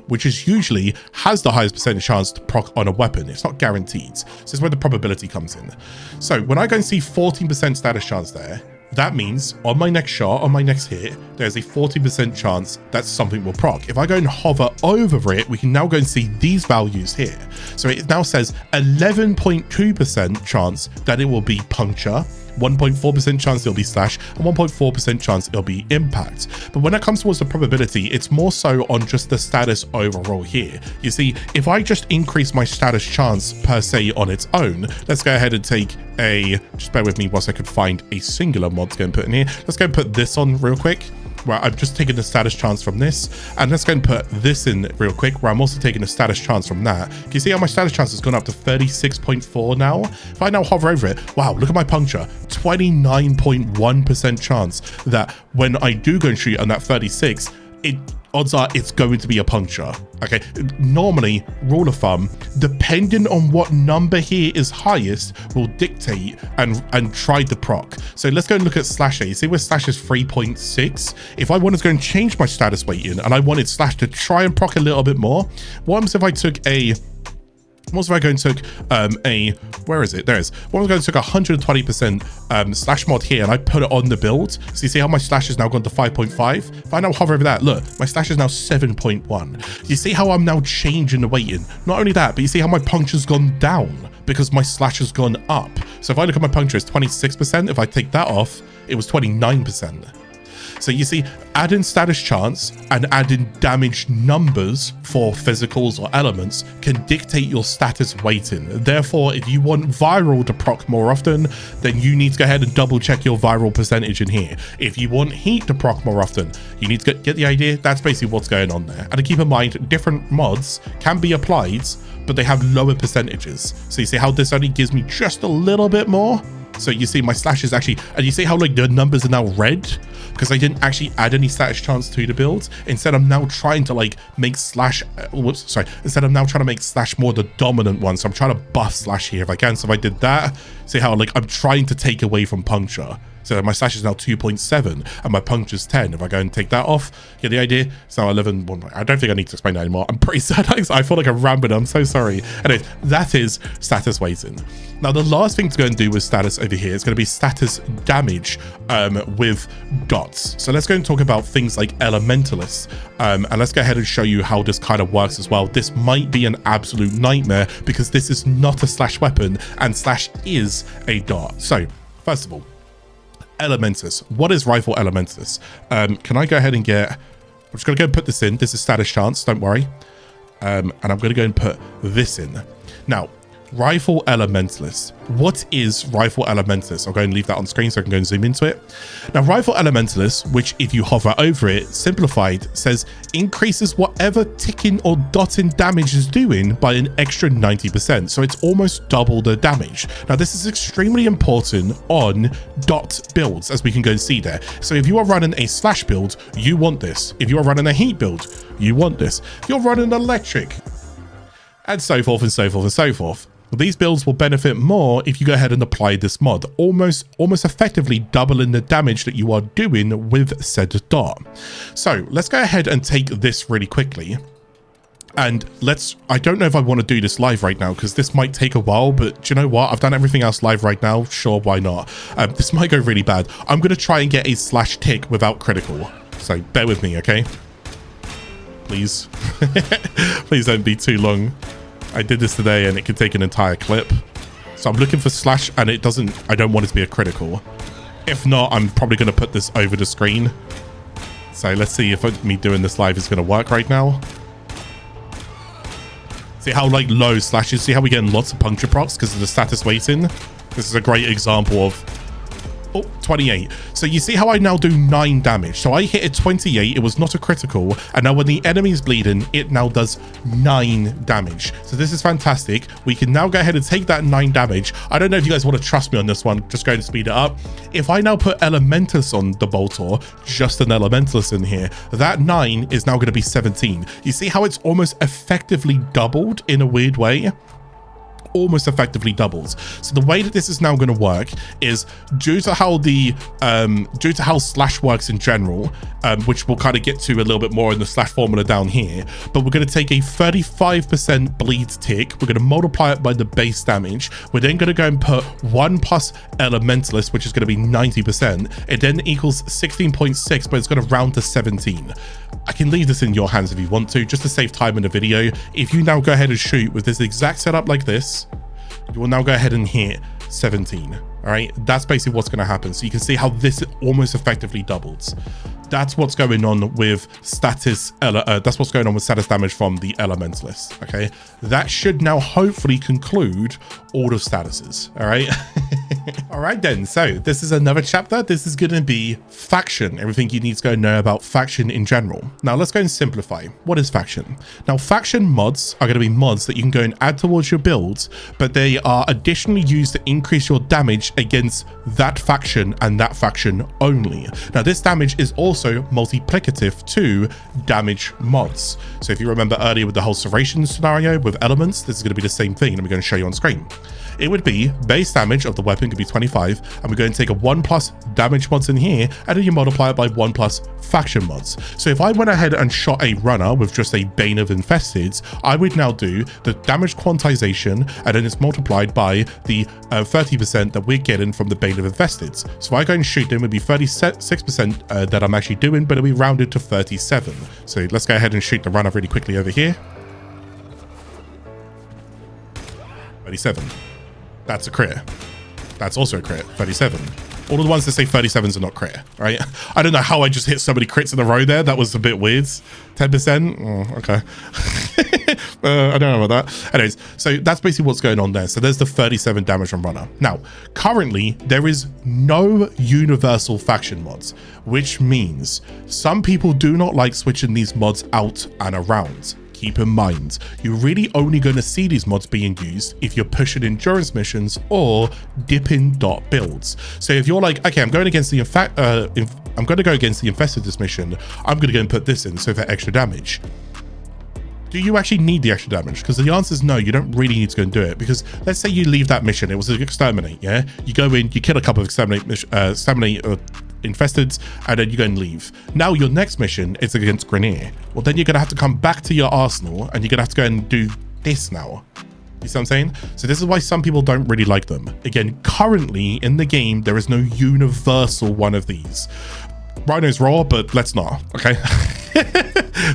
which is usually has the highest percentage chance to proc on a weapon. It's not guaranteed. So this is where the probability comes in. So when I go and see 14% status chance there, that means on my next shot, on my next hit, there's a 40% chance that something will proc. If I go and hover over it, we can now go and see these values here. So it now says 11.2% chance that it will be puncture, 1.4% chance it'll be slash, and 1.4% chance it'll be impact. But when it comes towards the probability, it's more so on just the status overall here. You see, if I just increase my status chance per se on its own, let's go ahead and take just bear with me whilst I could find a singular mod to go and put in here. Let's go and put this on real quick, where I've just taken the status chance from this, and let's go and put this in real quick, where I'm also taking a status chance from that. Can you see how my status chance has gone up to 36.4 now? If I now hover over it, wow, look at my puncture, 29.1% chance that when I do go and shoot on that 36, odds are it's going to be a puncture. Okay, normally, rule of thumb, depending on what number here is highest will dictate and try the proc. So let's go and look at slash A. See where slash is 3.6. If I wanted to go and change my status weighting and I wanted slash to try and proc a little bit more, what happens if I took a what if I go and took where is it? There it is. What if I go and took 120% slash mod here and I put it on the build? So you see how my slash has now gone to 5.5? If I now hover over that, look, my slash is now 7.1. You see how I'm now changing the weighting? Not only that, but you see how my puncture's gone down because my slash has gone up. So if I look at my puncture, it's 26%. If I take that off, it was 29%. So you see, adding status chance and adding damage numbers for physicals or elements can dictate your status weighting. Therefore, if you want viral to proc more often, then you need to go ahead and double check your viral percentage in here. If you want heat to proc more often, you need to get the idea. That's basically what's going on there. And to keep in mind, different mods can be applied, but they have lower percentages. So you see how this only gives me just a little bit more? So you see my slash is actually, and you see how like the numbers are now red because I didn't actually add any status chance to the build. Instead, I'm now trying to like make slash, instead I'm now trying to make slash more the dominant one. So I'm trying to buff slash here if I can. So if I did that, see how like I'm trying to take away from puncture. So my slash is now 2.7 and my puncture is 10. If I go and take that off, get the idea? It's now 11. I don't think I need to explain that anymore. I'm pretty sad. I feel like I'm rambling. I'm so sorry. Anyway, that is status weighting. Now, the last thing to go and do with status over here is going to be status damage with dots. So let's go and talk about things like elementalists. And let's go ahead and show you how this kind of works as well. This might be an absolute nightmare because this is not a slash weapon and slash is a dot. So first of all, Elementalist. What is rifle Elementalist? Can I go ahead and get, I'm just going to go and put this in. This is status chance, don't worry. And I'm going to go and put this in. Now, Rifle Elementalist. What is Rifle Elementalist? I'll go and leave that on screen so I can go and zoom into it. Now, Rifle Elementalist, which if you hover over it, simplified, says increases whatever ticking or dotting damage is doing by an extra 90%. So it's almost double the damage. Now, this is extremely important on dot builds, as we can go and see there. So if you are running a slash build, you want this. If you are running a heat build, you want this. If you're running electric, and so forth and so forth and so forth. These builds will benefit more if you go ahead and apply this mod, almost effectively doubling the damage that you are doing with said dot. So let's go ahead and take this really quickly. And I don't know if I want to do this live right now because this might take a while, but do you know what? I've done everything else live right now. Sure, why not? This might go really bad. I'm going to try and get a slash tick without critical. So bear with me, okay? Please. Please don't be too long. I did this today and it could take an entire clip. So I'm looking for slash and I don't want it to be a critical. If not, I'm probably going to put this over the screen. So let's see if me doing this live is going to work right now. See how like low slashes, see how we're getting lots of puncture procs because of the status weighting? This is a great example of 28. So you see how I now do 9 damage. So I hit a 28, it was not a critical, and now when the enemy is bleeding, it now does 9 damage. So this is fantastic. We can now go ahead and take that 9 damage. I don't know if you guys want to trust me on this one, just going to speed it up. If I now put Elementalist on the Boltor, just an Elementalist in here, that 9 is now going to be 17. You see how it's almost effectively doubled in a weird way? Almost effectively doubles. So the way that this is now going to work is due to how slash works in general, which we'll kind of get to a little bit more in the slash formula down here, but we're going to take a 35% bleed tick, we're going to multiply it by the base damage, we're then going to go and put 1 plus Elementalist, which is going to be 90%. It then equals 16.6, but it's going to round to 17. I can leave this in your hands if you want to, just to save time in the video. If you now go ahead and shoot with this exact setup like this, you will now go ahead and hit 17. All right, that's basically what's going to happen. So you can see how this almost effectively doubles. That's what's going on with status. That's what's going on with status damage from the Elementalist. Okay, that should now hopefully conclude all of statuses. All right. All right then, so this is another chapter. This is going to be faction, everything you need to go know about faction in general. Now let's go and simplify. What is faction? Now faction mods are going to be mods that you can go and add towards your builds, but they are additionally used to increase your damage against that faction and that faction only. Now this damage is also multiplicative to damage mods. So if you remember earlier with the whole serration scenario with elements, this is going to be the same thing, and I'm going to show you on screen. It would be base damage of the weapon could be 25, and we're going to take a 1+ damage mods in here, and then you multiply it by 1+ faction mods. So if I went ahead and shot a runner with just a Bane of Infesteds, I would now do the damage quantization, and then it's multiplied by the 30% that we're getting from the Bane of Infesteds. So if I go and shoot them, it would be 36% that I'm actually doing, but it'll be rounded to 37. So let's go ahead and shoot the runner really quickly over here. 37. That's a crit. That's also a crit. 37. All of the ones that say 37s are not crit, right? I don't know how I just hit so many crits in a row there. That was a bit weird. 10%? Oh, okay. I don't know about that. Anyways, so that's basically what's going on there. So there's the 37 damage on runner. Now, currently, there is no universal faction mods, which means some people do not like switching these mods out and around. Keep in mind, you're really only going to see these mods being used if you're pushing endurance missions or dipping dot builds. So if you're like, okay, I'm going against the I'm going to go against the infested this mission, I'm going to go and put this in so for extra damage. Do you actually need the extra damage? Because the answer is no, you don't really need to go and do it. Because let's say you leave that mission, it was an exterminate, yeah? You go in, you kill a couple of exterminate infesteds, and then you go and leave. Now your next mission is against Grenier. Well, then you're gonna have to come back to your arsenal, and you're gonna have to go and do this now. You see what I'm saying? So this is why some people don't really like them. Again, currently in the game, there is no universal one of these. Rhino's raw, but let's not, okay?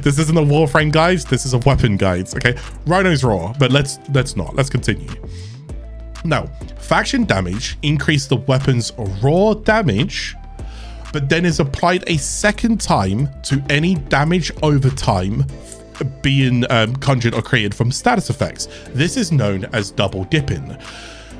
This isn't a Warframe, guys. This is a weapon, guides, okay? Rhino's raw, but let's not. Let's continue. Now, faction damage increase the weapon's raw damage, but then is applied a second time to any damage over time being conjured or created from status effects. This is known as double dipping.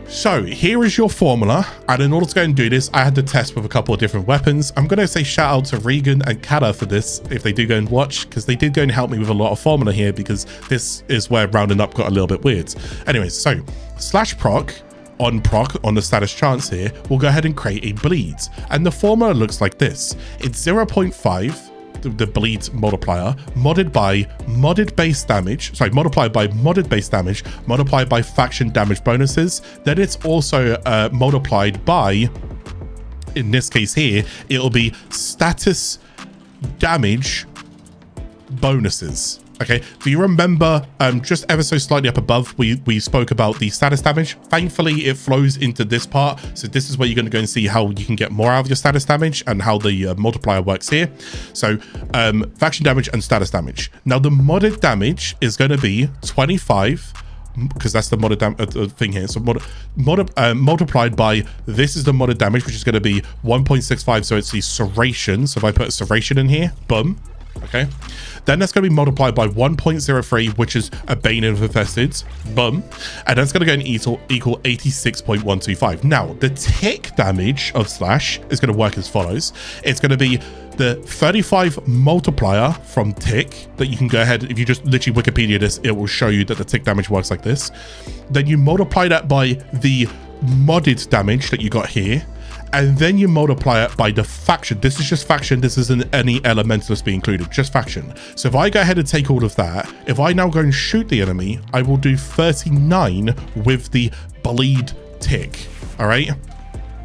So here is your formula, and in order to go and do this, I had to test with a couple of different weapons. I'm going to say shout out to Regan and Kata for this if they do go and watch, because they did go and help me with a lot of formula here, because this is where rounding up got a little bit weird. Anyways, so /proc on the status chance here, we'll go ahead and create a bleed, and the formula looks like this. It's 0.5 the bleed multiplier modded by modded base damage, sorry, multiplied by modded base damage multiplied by faction damage bonuses. Then it's also multiplied by, in this case here, it'll be status damage bonuses. Okay, if you remember, just ever so slightly up above, we spoke about the status damage. Thankfully, it flows into this part. So this is where you're going to go and see how you can get more out of your status damage and how the multiplier works here. So faction damage and status damage. Now, the modded damage is going to be 25, because that's the modded thing here. So multiplied by, this is the modded damage, which is going to be 1.65. So it's the serration. So if I put a serration in here, boom. Okay, then that's going to be multiplied by 1.03, which is a Bane of Infesteds, boom, and that's going to go and equal 86.125. Now, the tick damage of slash is going to work as follows. It's going to be the 35 multiplier from tick that you can go ahead, if you just literally Wikipedia this, it will show you that the tick damage works like this. Then you multiply that by the modded damage that you got here, and then you multiply it by the faction. This is just faction. This isn't any elementalist being included, just faction. So if I go ahead and take all of that, if I now go and shoot the enemy, I will do 39 with the bleed tick. All right.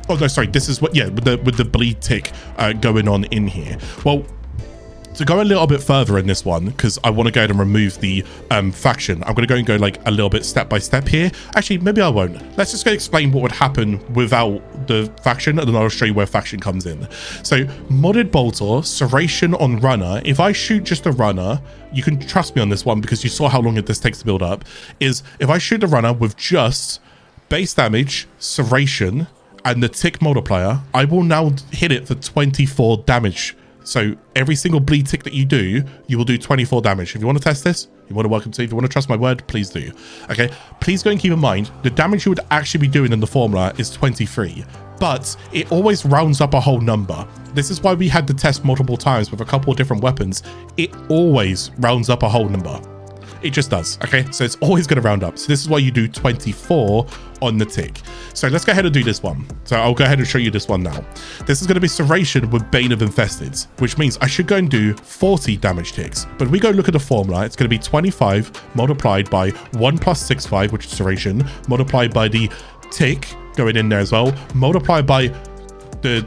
Oh no, sorry. This is what, yeah, with the bleed tick going on in here. Well, to go a little bit further in this one, because I want to go ahead and remove the faction, I'm going to go and go like a little bit step by step here. Actually, maybe I won't. Let's just go explain what would happen without the faction, and then I'll show you where faction comes in. So modded bolter, serration on runner. If I shoot just a runner, you can trust me on this one because you saw how long this takes to build up, is if I shoot the runner with just base damage, serration, and the tick multiplier, I will now hit it for 24 damage. So every single bleed tick that you do, you will do 24 damage. If you want to test this, you're more than welcome to. If you want to trust my word, please do. Okay, please go and keep in mind, the damage you would actually be doing in the formula is 23, but it always rounds up a whole number. This is why we had to test multiple times with a couple of different weapons. It always rounds up a whole number. It just does, okay? So it's always going to round up. So this is why you do 24 on the tick. So let's go ahead and do this one. So I'll go ahead and show you this one now. This is going to be Serration with Bane of Infesteds, which means I should go and do 40 damage ticks. But we go look at the formula. It's going to be 25 multiplied by 1 plus 65, which is Serration, multiplied by the tick going in there as well, multiplied by the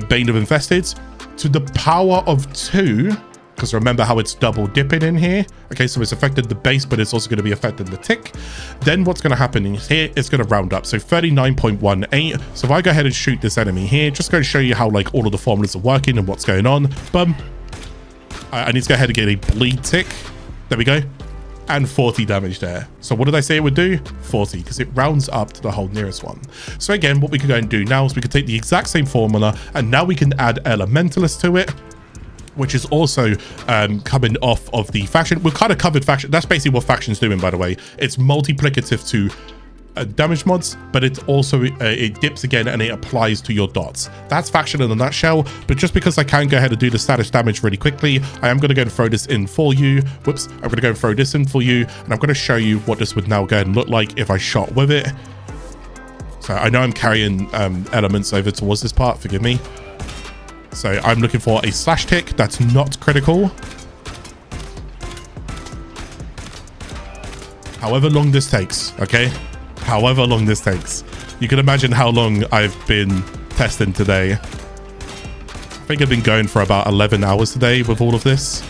Bane of Infesteds to the power of 2, because remember how it's double dipping in here. Okay, so it's affected the base, but it's also going to be affected the tick. Then what's going to happen in here, it's going to round up. So 39.18. So if I go ahead and shoot this enemy here, just going to show you how like all of the formulas are working and what's going on. Boom. I need to go ahead and get a bleed tick. There we go. And 40 damage there. So what did I say it would do? 40, because it rounds up to the whole nearest one. So again, what we can go and do now is we can take the exact same formula, and now we can add Elementalist to it, which is also coming off of the faction. We've kind of covered faction. That's basically what faction's doing, by the way. It's multiplicative to damage mods, but it's also, it dips again and it applies to your dots. That's faction in a nutshell, but just because I can go ahead and do the status damage really quickly, I am going to go and throw this in for you. Whoops, I'm going to go and throw this in for you, and I'm going to show you what this would now go ahead and look like if I shot with it. So I know I'm carrying elements over towards this part, forgive me. So I'm looking for a slash tick that's not critical. However long this takes, okay? However long this takes. You can imagine how long I've been testing today. I think I've been going for about 11 hours today with all of this.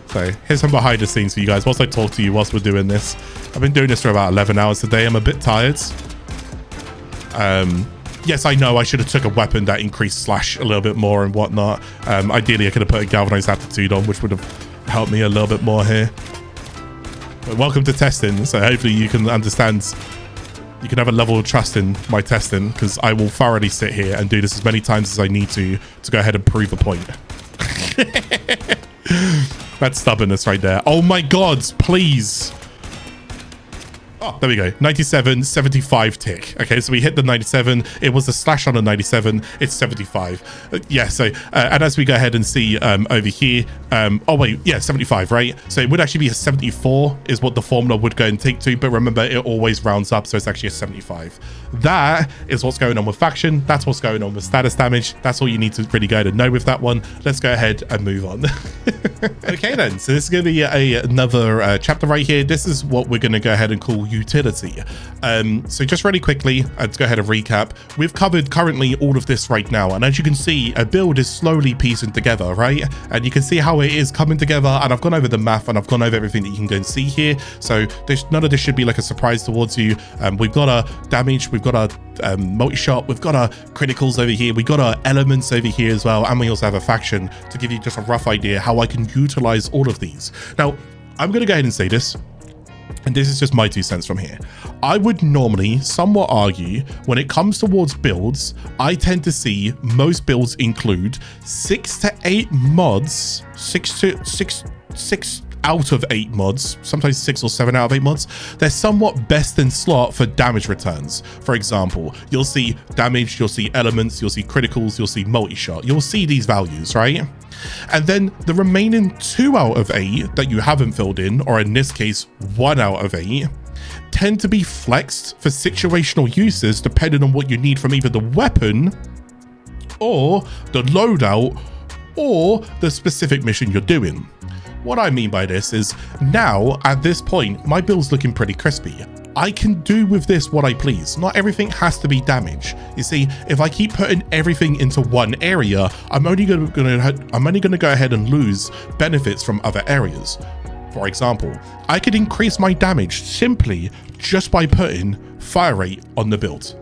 So here's some behind the scenes for you guys whilst I talk to you whilst we're doing this. I've been doing this for about 11 hours today. I'm a bit tired. Yes, I know I should have took a weapon that increased slash a little bit more and whatnot. Ideally, I could have put a galvanized aptitude on, which would have helped me a little bit more here. But welcome to testing. So hopefully you can understand, you can have a level of trust in my testing, because I will thoroughly sit here and do this as many times as I need to go ahead and prove a point. That's stubbornness right there. Oh my God, please. Oh, there we go. 97, 75 tick. Okay, so we hit the 97. It was a slash on a 97. It's 75. Yeah, so, and as we go ahead and see over here, oh wait, yeah, 75, right? So it would actually be a 74 is what the formula would go and take to, but remember, it always rounds up, so it's actually a 75. That is what's going on with faction. That's what's going on with status damage. That's all you need to really go ahead and know with that one. Let's go ahead and move on. Okay then, so this is going to be another chapter right here. This is what we're going to go ahead and call utility. So just really quickly, let's go ahead and recap. We've covered currently all of this right now, and as you can see, a build is slowly piecing together, right? And you can see how it is coming together, and I've gone over the math and I've gone over everything that you can go and see here. So none of this should be like a surprise towards you. We've got our damage, we've got our multi-shot, we've got our criticals over here, we've got our elements over here as well, and we also have a faction to give you just a rough idea how I can utilize all of these. Now, I'm going to go ahead and say this, and this is just my 2 cents from here. I would normally somewhat argue when it comes towards builds, I tend to see most builds include 6 to 8 mods, 6 out of 8 mods, sometimes 6 or 7 out of 8 mods. They're somewhat best in slot for damage returns. For example, you'll see damage, you'll see elements, you'll see criticals, you'll see multi-shot. You'll see these values, right? And then the remaining 2 out of 8 that you haven't filled in, or in this case, 1 out of 8, tend to be flexed for situational uses depending on what you need from either the weapon or the loadout or the specific mission you're doing. What I mean by this is now at this point, my build's looking pretty crispy. I can do with this what I please. Not everything has to be damage. You see, if I keep putting everything into one area, I'm only going to go ahead and lose benefits from other areas. For example, I could increase my damage simply just by putting fire rate on the build.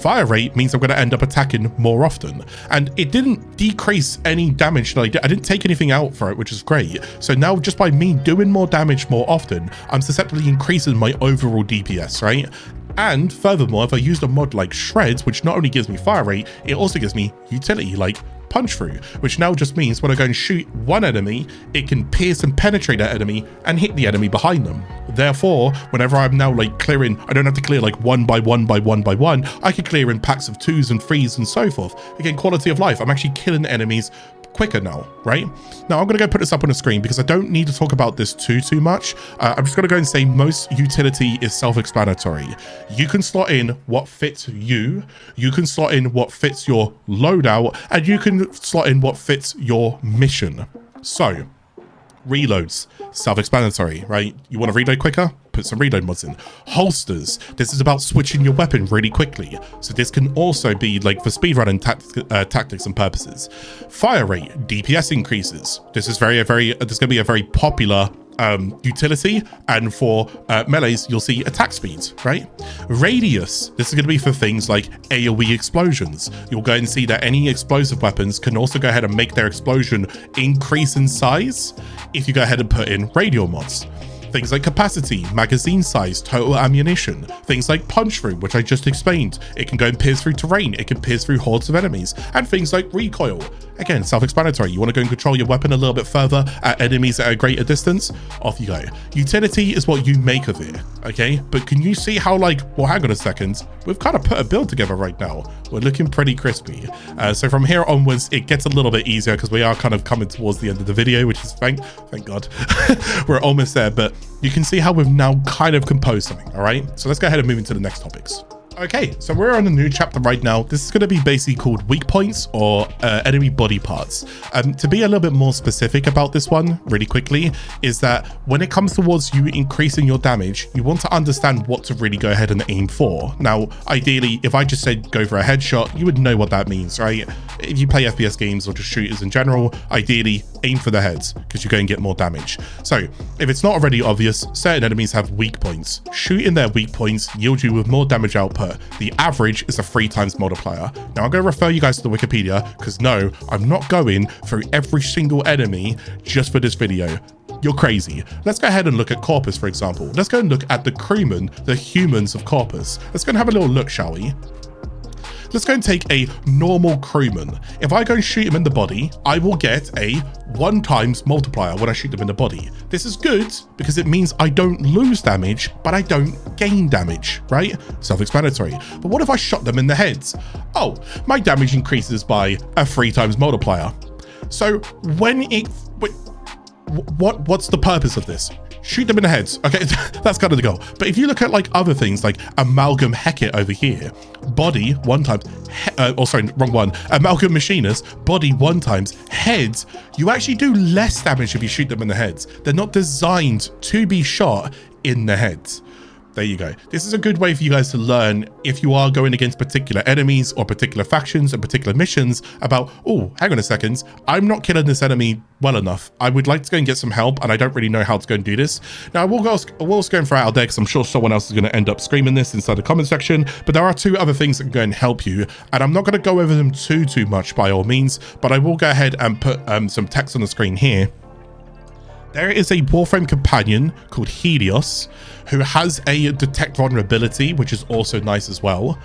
Fire rate means I'm going to end up attacking more often, and it didn't decrease any damage that I did. I didn't take anything out for it, which is great. So now just by me doing more damage more often, I'm susceptibly increasing my overall DPS, right? And furthermore, if I used a mod like Shreds, which not only gives me fire rate, it also gives me utility like punch through, which now just means when I go and shoot one enemy, it can pierce and penetrate that enemy and hit the enemy behind them. Therefore, whenever I'm now like clearing, I don't have to clear like one by one by one by one. I can clear in packs of 2s and 3s and so forth. Again, quality of life. I'm actually killing enemies quicker now, right? Now I'm gonna go put this up on the screen because I don't need to talk about this too much. I'm just gonna go and say most utility is self-explanatory. You can slot in what fits you can slot in what fits your loadout, and you can slot in what fits your mission. So reloads, self-explanatory, right? You want to reload quicker? Put some reload mods in. Holsters, this is about switching your weapon really quickly. So this can also be like for speedrunning tactics and purposes. Fire rate, DPS increases. This is this is going to be a very popular utility, and for melees you'll see attack speeds, right? Radius, this is going to be for things like AoE explosions. You'll go and see that any explosive weapons can also go ahead and make their explosion increase in size if you go ahead and put in radial mods. Things like capacity, magazine size, total ammunition, things like punch through, which I just explained. It can go and pierce through terrain, it can pierce through hordes of enemies, and things like recoil. Again, self-explanatory. You want to go and control your weapon a little bit further at enemies at a greater distance? Off you go. Utility is what you make of it, okay? But can you see how, like, well, hang on a second, we've kind of put a build together right now. We're looking pretty crispy. So from here onwards, it gets a little bit easier because we are kind of coming towards the end of the video, which is thank God. We're almost there, but you can see how we've now kind of composed something, all right? So let's go ahead and move into the next topics. Okay, so we're on a new chapter right now. This is going to be basically called weak points or enemy body parts. To be a little bit more specific about this one really quickly is that when it comes towards you increasing your damage, you want to understand what to really go ahead and aim for. Now, ideally, if I just said go for a headshot, you would know what that means, right? If you play FPS games or just shooters in general, ideally aim for the heads because you're going to get more damage. So if it's not already obvious, certain enemies have weak points. Shooting their weak points yields you with more damage output. The average is a 3 times multiplier. Now I'm going to refer you guys to the Wikipedia because no, I'm not going through every single enemy just for this video. You're crazy. Let's go ahead and look at Corpus, for example. Let's go and look at the crewmen, the humans of Corpus. Let's go and have a little look, shall we? Let's go and take a normal crewman. If I go and shoot him in the body, I will get a 1 times multiplier when I shoot them in the body. This is good because it means I don't lose damage, but I don't gain damage, right? Self-explanatory. But what if I shot them in the heads? Oh, my damage increases by a 3 times multiplier. So what's the purpose of this? Shoot them in the heads. Okay, that's kind of the goal. But if you look at like other things like Amalgam Hecate over here, body 1 times, Amalgam Machinist, body 1 times, heads, you actually do less damage if you shoot them in the heads. They're not designed to be shot in the heads. There you go. This is a good way for you guys to learn if you are going against particular enemies or particular factions and particular missions about, oh, hang on a second, I'm not killing this enemy well enough. I would like to go and get some help and I don't really know how to go and do this. Now, we'll go and throw out there because I'm sure someone else is going to end up screaming this inside the comment section, but there are 2 other things that can go and help you. And I'm not going to go over them too much by all means, but I will go ahead and put some text on the screen here. There is a Warframe companion called Helios who has a detect vulnerability, which is also nice as well.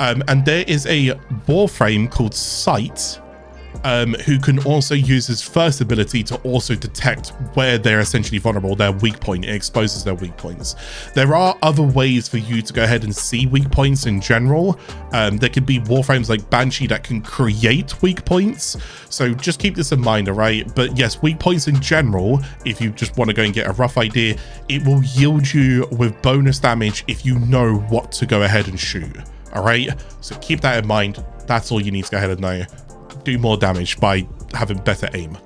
And there is a Warframe called Sight who can also use his first ability to also detect where they're essentially vulnerable, their weak point. It exposes their weak points. There are other ways for you to go ahead and see weak points in general. There could be Warframes like Banshee that can create weak points. So just keep this in mind, all right? But yes, weak points in general, if you just want to go and get a rough idea, it will yield you with bonus damage if you know what to go ahead and shoot, all right? So keep that in mind. That's all you need to go ahead and know. Do more damage by having better aim.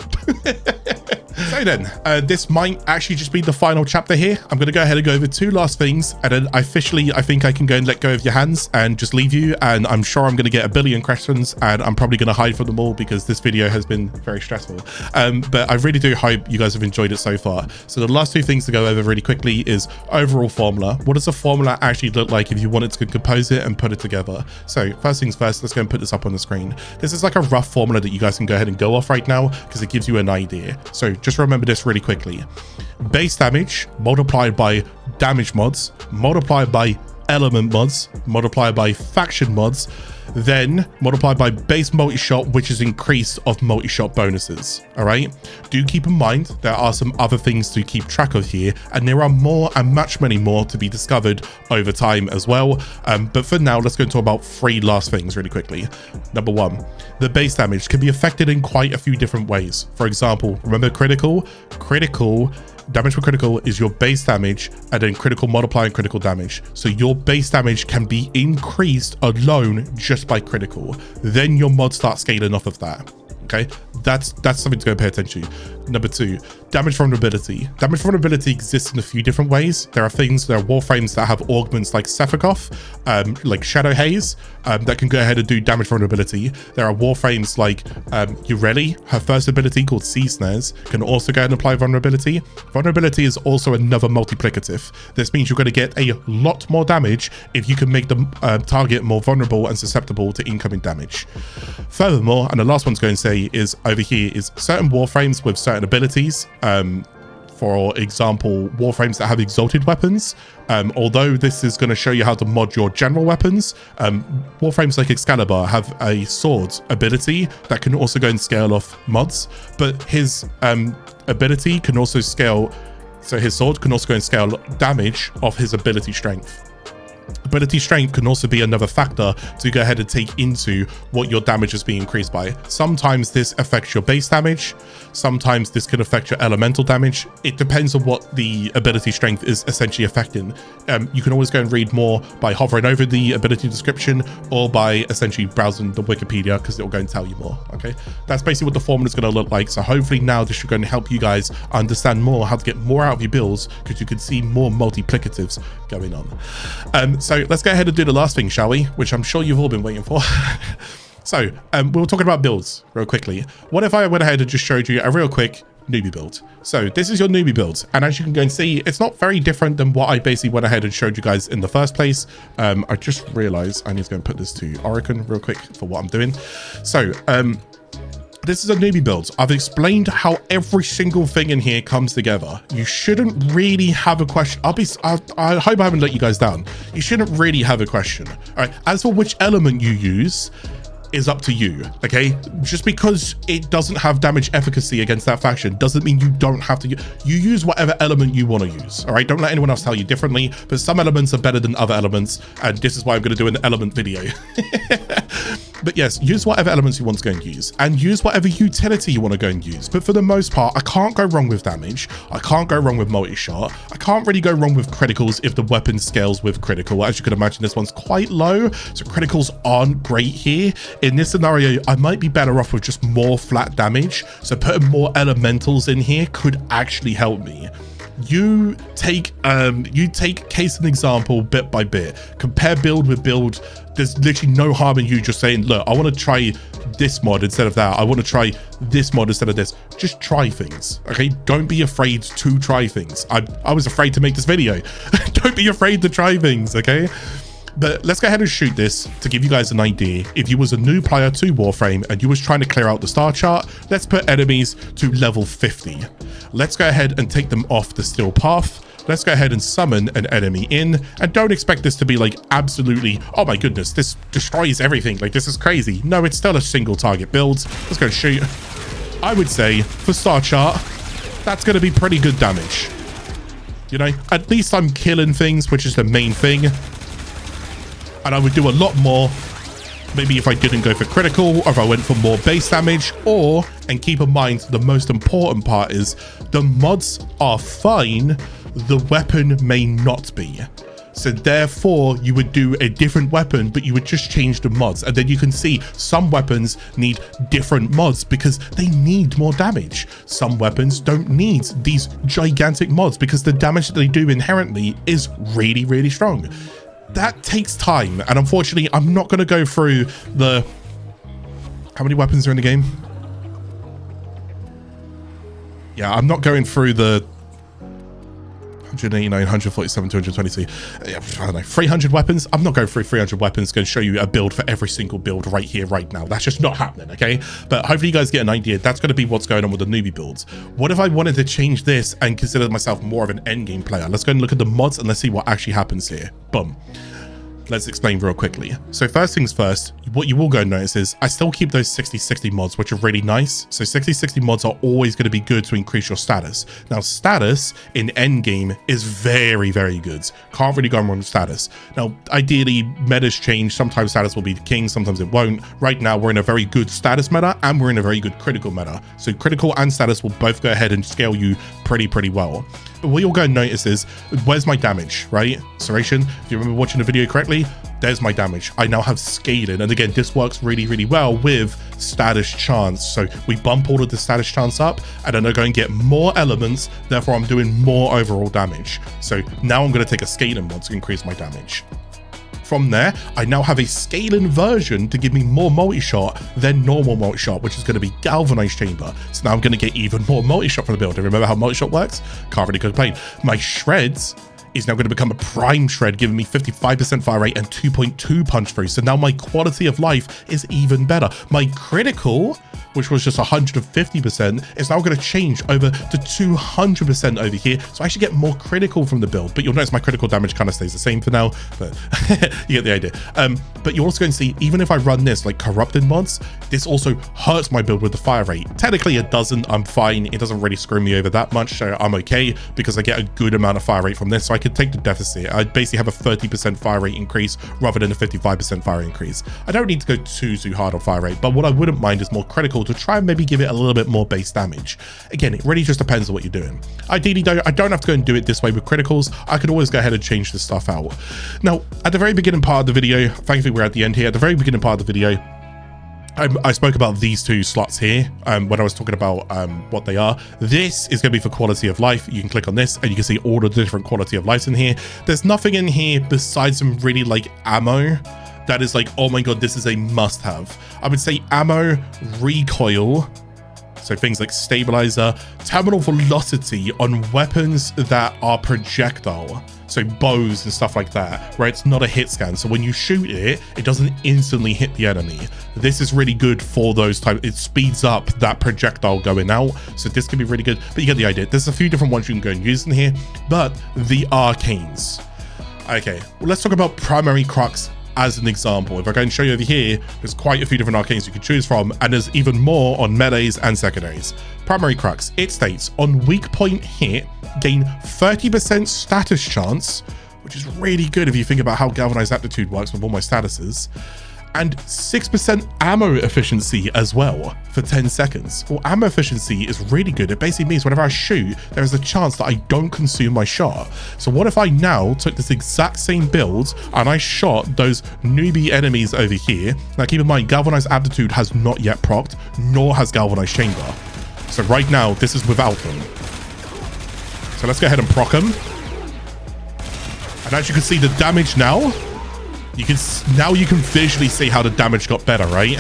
So then, this might actually just be the final chapter here. I'm going to go ahead and go over 2 last things, and then officially I think I can go and let go of your hands and just leave you, and I'm sure I'm going to get a billion questions, and I'm probably going to hide from them all because this video has been very stressful. But I really do hope you guys have enjoyed it so far. So the last 2 things to go over really quickly is overall formula. What does a formula actually look like if you wanted to compose it and put it together? So first things first, let's go and put this up on the screen. This is like a rough formula that you guys can go ahead and go off right now because it gives you an idea. So just remember this really quickly. Base damage multiplied by damage mods, multiplied by element mods, multiplied by faction mods, then multiplied by base multi-shot, which is increase of multi-shot bonuses. All right, do keep in mind there are some other things to keep track of here, and there are more and much many more to be discovered over time as well. But for now, let's go and talk about 3 last things really quickly. Number 1, the base damage can be affected in quite a few different ways. For example, remember critical damage for critical is your base damage, and then critical multiplying critical damage. So your base damage can be increased alone just by critical. Then your mods start scaling off of that. Okay, that's something to go pay attention to. Number 2, damage vulnerability. Damage vulnerability exists in a few different ways. There are warframes that have augments like Sephiroth, like Shadow Haze, that can go ahead and do damage vulnerability. There are warframes like Ureli, her first ability called Sea Snares, can also go ahead and apply vulnerability. Vulnerability is also another multiplicative. This means you're going to get a lot more damage if you can make the target more vulnerable and susceptible to incoming damage. Furthermore, and the last one's going to say is over here, is certain warframes with certain abilities. For example, warframes that have exalted weapons. Although this is going to show you how to mod your general weapons, warframes like Excalibur have a sword ability that can also go and scale off mods, but his ability can also scale, so his sword can also go and scale damage off his ability strength. Ability strength can also be another factor to go ahead and take into what your damage is being increased by. Sometimes this affects your base damage. Sometimes this can affect your elemental damage. It depends on what the ability strength is essentially affecting. You can always go and read more by hovering over the ability description or by essentially browsing the Wikipedia, because it will go and tell you more. Okay, that's basically what the formula is going to look like. So hopefully now this should go and help you guys understand more how to get more out of your builds, because you can see more multiplicatives going on. So let's go ahead and do the last thing, shall we? Which I'm sure you've all been waiting for. So we were talking about builds real quickly. What if I went ahead and just showed you a real quick newbie build? So this is your newbie build, and as you can go and see, it's not very different than what I basically went ahead and showed you guys in the first place. I just realized I need to go and put this to Oricon real quick for what I'm doing. So this is a newbie build. I've explained how every single thing in here comes together. You shouldn't really have a question. I hope I haven't let you guys down. You shouldn't really have a question. All right. As for which element you use is up to you. Okay. Just because it doesn't have damage efficacy against that faction doesn't mean you don't have to. You use whatever element you want to use. All right. Don't let anyone else tell you differently, but some elements are better than other elements. And this is why I'm going to do an element video. But yes, use whatever elements you want to go and use, and use whatever utility you want to go and use. But for the most part, I can't go wrong with damage. I can't go wrong with multi-shot. I can't really go wrong with criticals if the weapon scales with critical. As you can imagine, this one's quite low, so criticals aren't great here. In this scenario, I might be better off with just more flat damage. So putting more elementals in here could actually help me. You take case and example bit by bit, compare build with build. There's literally no harm in you just saying, look, I want to try this mod instead of that. I want to try this mod instead of this. Just try things. Okay, don't be afraid to try things. I was afraid to make this video. Don't be afraid to try things. Okay, but let's go ahead and shoot this to give you guys an idea. If you was a new player to Warframe and you was trying to clear out the star chart, let's put enemies to level 50. Let's go ahead and take them off the steel path. Let's go ahead and summon an enemy in, and don't expect this to be like absolutely, oh my goodness, this destroys everything. Like, this is crazy. No, it's still a single target build. Let's go shoot. I would say for star chart, that's going to be pretty good damage. You know, at least I'm killing things, which is the main thing. And I would do a lot more maybe if I didn't go for critical, or if I went for more base damage, or, and keep in mind, the most important part is the mods are fine, the weapon may not be. So therefore you would do a different weapon, but you would just change the mods. And then you can see some weapons need different mods because they need more damage. Some weapons don't need these gigantic mods because the damage that they do inherently is really, really strong. That takes time, and unfortunately I'm not going to go through the how many weapons are in the game. Yeah, I'm not going through the 189, 147, 222, I don't know, 300 weapons. I'm not going through 300 weapons, going to show you a build for every single build right here, right now. That's just not happening, okay? But hopefully you guys get an idea. That's going to be what's going on with the newbie builds. What if I wanted to change this and consider myself more of an endgame player? Let's go and look at the mods and let's see what actually happens here. Boom. let's explain real quickly. So first things first, what you will go notice is I still keep those 60/60 mods, which are really nice. So 60/60 mods are always going to be good to increase your status. Now status in Endgame is very, very good. Can't really go wrong with status. Now, ideally, metas change. Sometimes status will be the king, sometimes it won't. Right now, we're in a very good status meta and we're in a very good critical meta. So critical and status will both go ahead and scale you pretty well. But what you'll go and notice is, where's my damage, right? Serration, if you remember watching the video correctly, there's my damage. I now have scaling. And again, this works really well with status chance. So we bump all of the status chance up and then I go and get more elements. Therefore, I'm doing more overall damage. So now I'm going to take a scaling mod to increase my damage. From there, I now have a scaling version to give me more multi-shot than normal multi-shot, which is going to be galvanized chamber. So now I'm going to get even more multi-shot from the build. And remember how multi-shot works? Can't really complain. My shreds is now going to become a prime shred, giving me 55% fire rate and 2.2 punch through. So now my quality of life is even better. My critical, which was just 150%, is now going to change over to 200% over here. So I should get more critical from the build, but you'll notice my critical damage kind of stays the same for now, but you get the idea. But you're also going to see, even if I run this like corrupted mods, this also hurts my build with the fire rate. Technically it doesn't, I'm fine. It doesn't really screw me over that much, so I'm okay because I get a good amount of fire rate from this. So I could take the deficit. I basically have a 30% fire rate increase rather than a 55% fire increase. I don't need to go too hard on fire rate, but what I wouldn't mind is more critical to try and maybe give it a little bit more base damage. Again, it really just depends on what you're doing. Ideally though, I don't have to go and do it this way with criticals. I could always go ahead and change this stuff out. Now, at the very beginning part of the video, thankfully we're at the end here, at the very beginning part of the video, I spoke about these two slots here when I was talking about what they are. This is going to be for quality of life. You can click on this and you can see all the different quality of life in here. There's nothing in here besides some really like ammo that is like, oh my god, this is a must-have. I would say ammo, recoil, so things like stabilizer, terminal velocity on weapons that are projectile, so bows and stuff like that, where it's not a hit scan. So when you shoot it, it doesn't instantly hit the enemy. This is really good for those type. It speeds up that projectile going out. So this can be really good, but you get the idea. There's a few different ones you can go and use in here, but the arcanes. Okay, well, let's talk about primary crux as an example. If I go and show you over here, there's quite a few different arcanes you can choose from, and there's even more on melees and secondaries. Primary crux, it states on weak point hit, gain 30% status chance, which is really good if you think about how galvanized aptitude works with all my statuses, and 6% ammo efficiency as well for 10 seconds. Well, ammo efficiency is really good. It basically means whenever I shoot, there is a chance that I don't consume my shot. So what if I now took this exact same build and I shot those newbie enemies over here? Now keep in mind, galvanized aptitude has not yet procced, nor has galvanized chamber. So right now, this is without them. So let's go ahead and proc them. And as you can see, the damage now, you can visually see how the damage got better, right?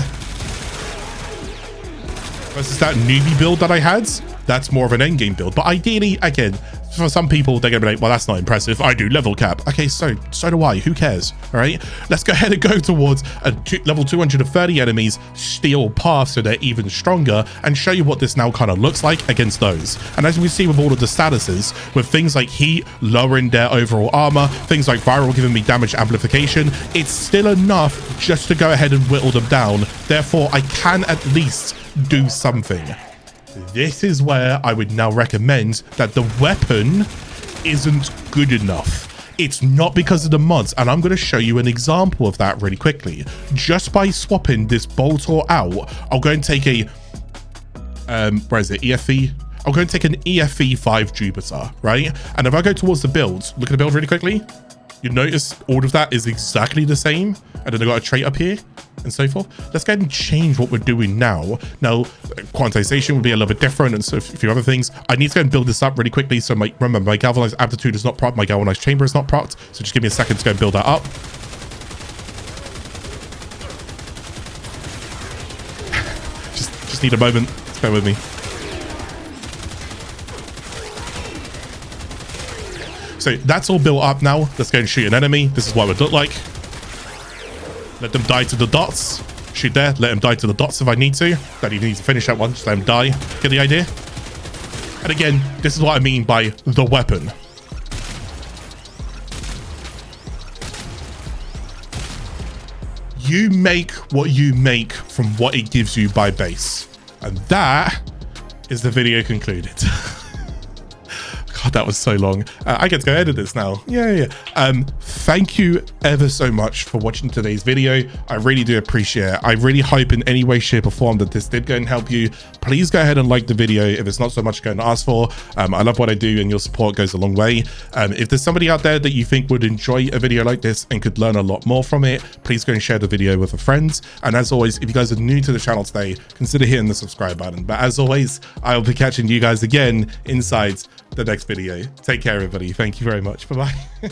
Versus that newbie build that I had, that's more of an endgame build. But ideally, again, for some people, they're gonna be like, well, that's not impressive. I do level cap. Okay, so do I. Who cares? All right, let's go ahead and go towards a level 230 enemies, steal path so they're even stronger, and show you what this now kind of looks like against those. And as we see with all of the statuses, with things like heat lowering their overall armor, things like viral giving me damage amplification, it's still enough just to go ahead and whittle them down. Therefore, I can at least do something. This is where I would now recommend that the weapon isn't good enough. It's not because of the mods, and I'm going to show you an example of that really quickly. Just by swapping this bolter out, I'll go and take a where is it, EFE? I'll go and take an EFE 5 Jupiter, right? And if I go towards the build, look at the build really quickly, you notice all of that is exactly the same, and then I got a trait up here and so forth. Let's go ahead and change what we're doing now. Now, quantization will be a little bit different, and so a few other things. I need to go and build this up really quickly. So remember, my galvanized aptitude is not procced, my galvanized chamber is not procced. So just give me a second to go and build that up. just need a moment. Just bear with me. So that's all built up now. Let's go and shoot an enemy. This is what it would look like. Let them die to the dots. Shoot there. Let them die to the dots if I need to. Don't even need to finish that one. Just let them die. Get the idea? And again, this is what I mean by the weapon. You make what you make from what it gives you by base. And that is the video concluded. God, that was so long. I get to go edit this now. Yeah. Thank you ever so much for watching today's video. I really do appreciate it. I really hope in any way, shape or form that this did go and help you. Please go ahead and like the video if it's not so much going to ask for. I love what I do and your support goes a long way. If there's somebody out there that you think would enjoy a video like this and could learn a lot more from it, please go and share the video with a friend. And as always, if you guys are new to the channel today, consider hitting the subscribe button. But as always, I'll be catching you guys again inside the next video. Take care, everybody. Thank you very much. Bye-bye.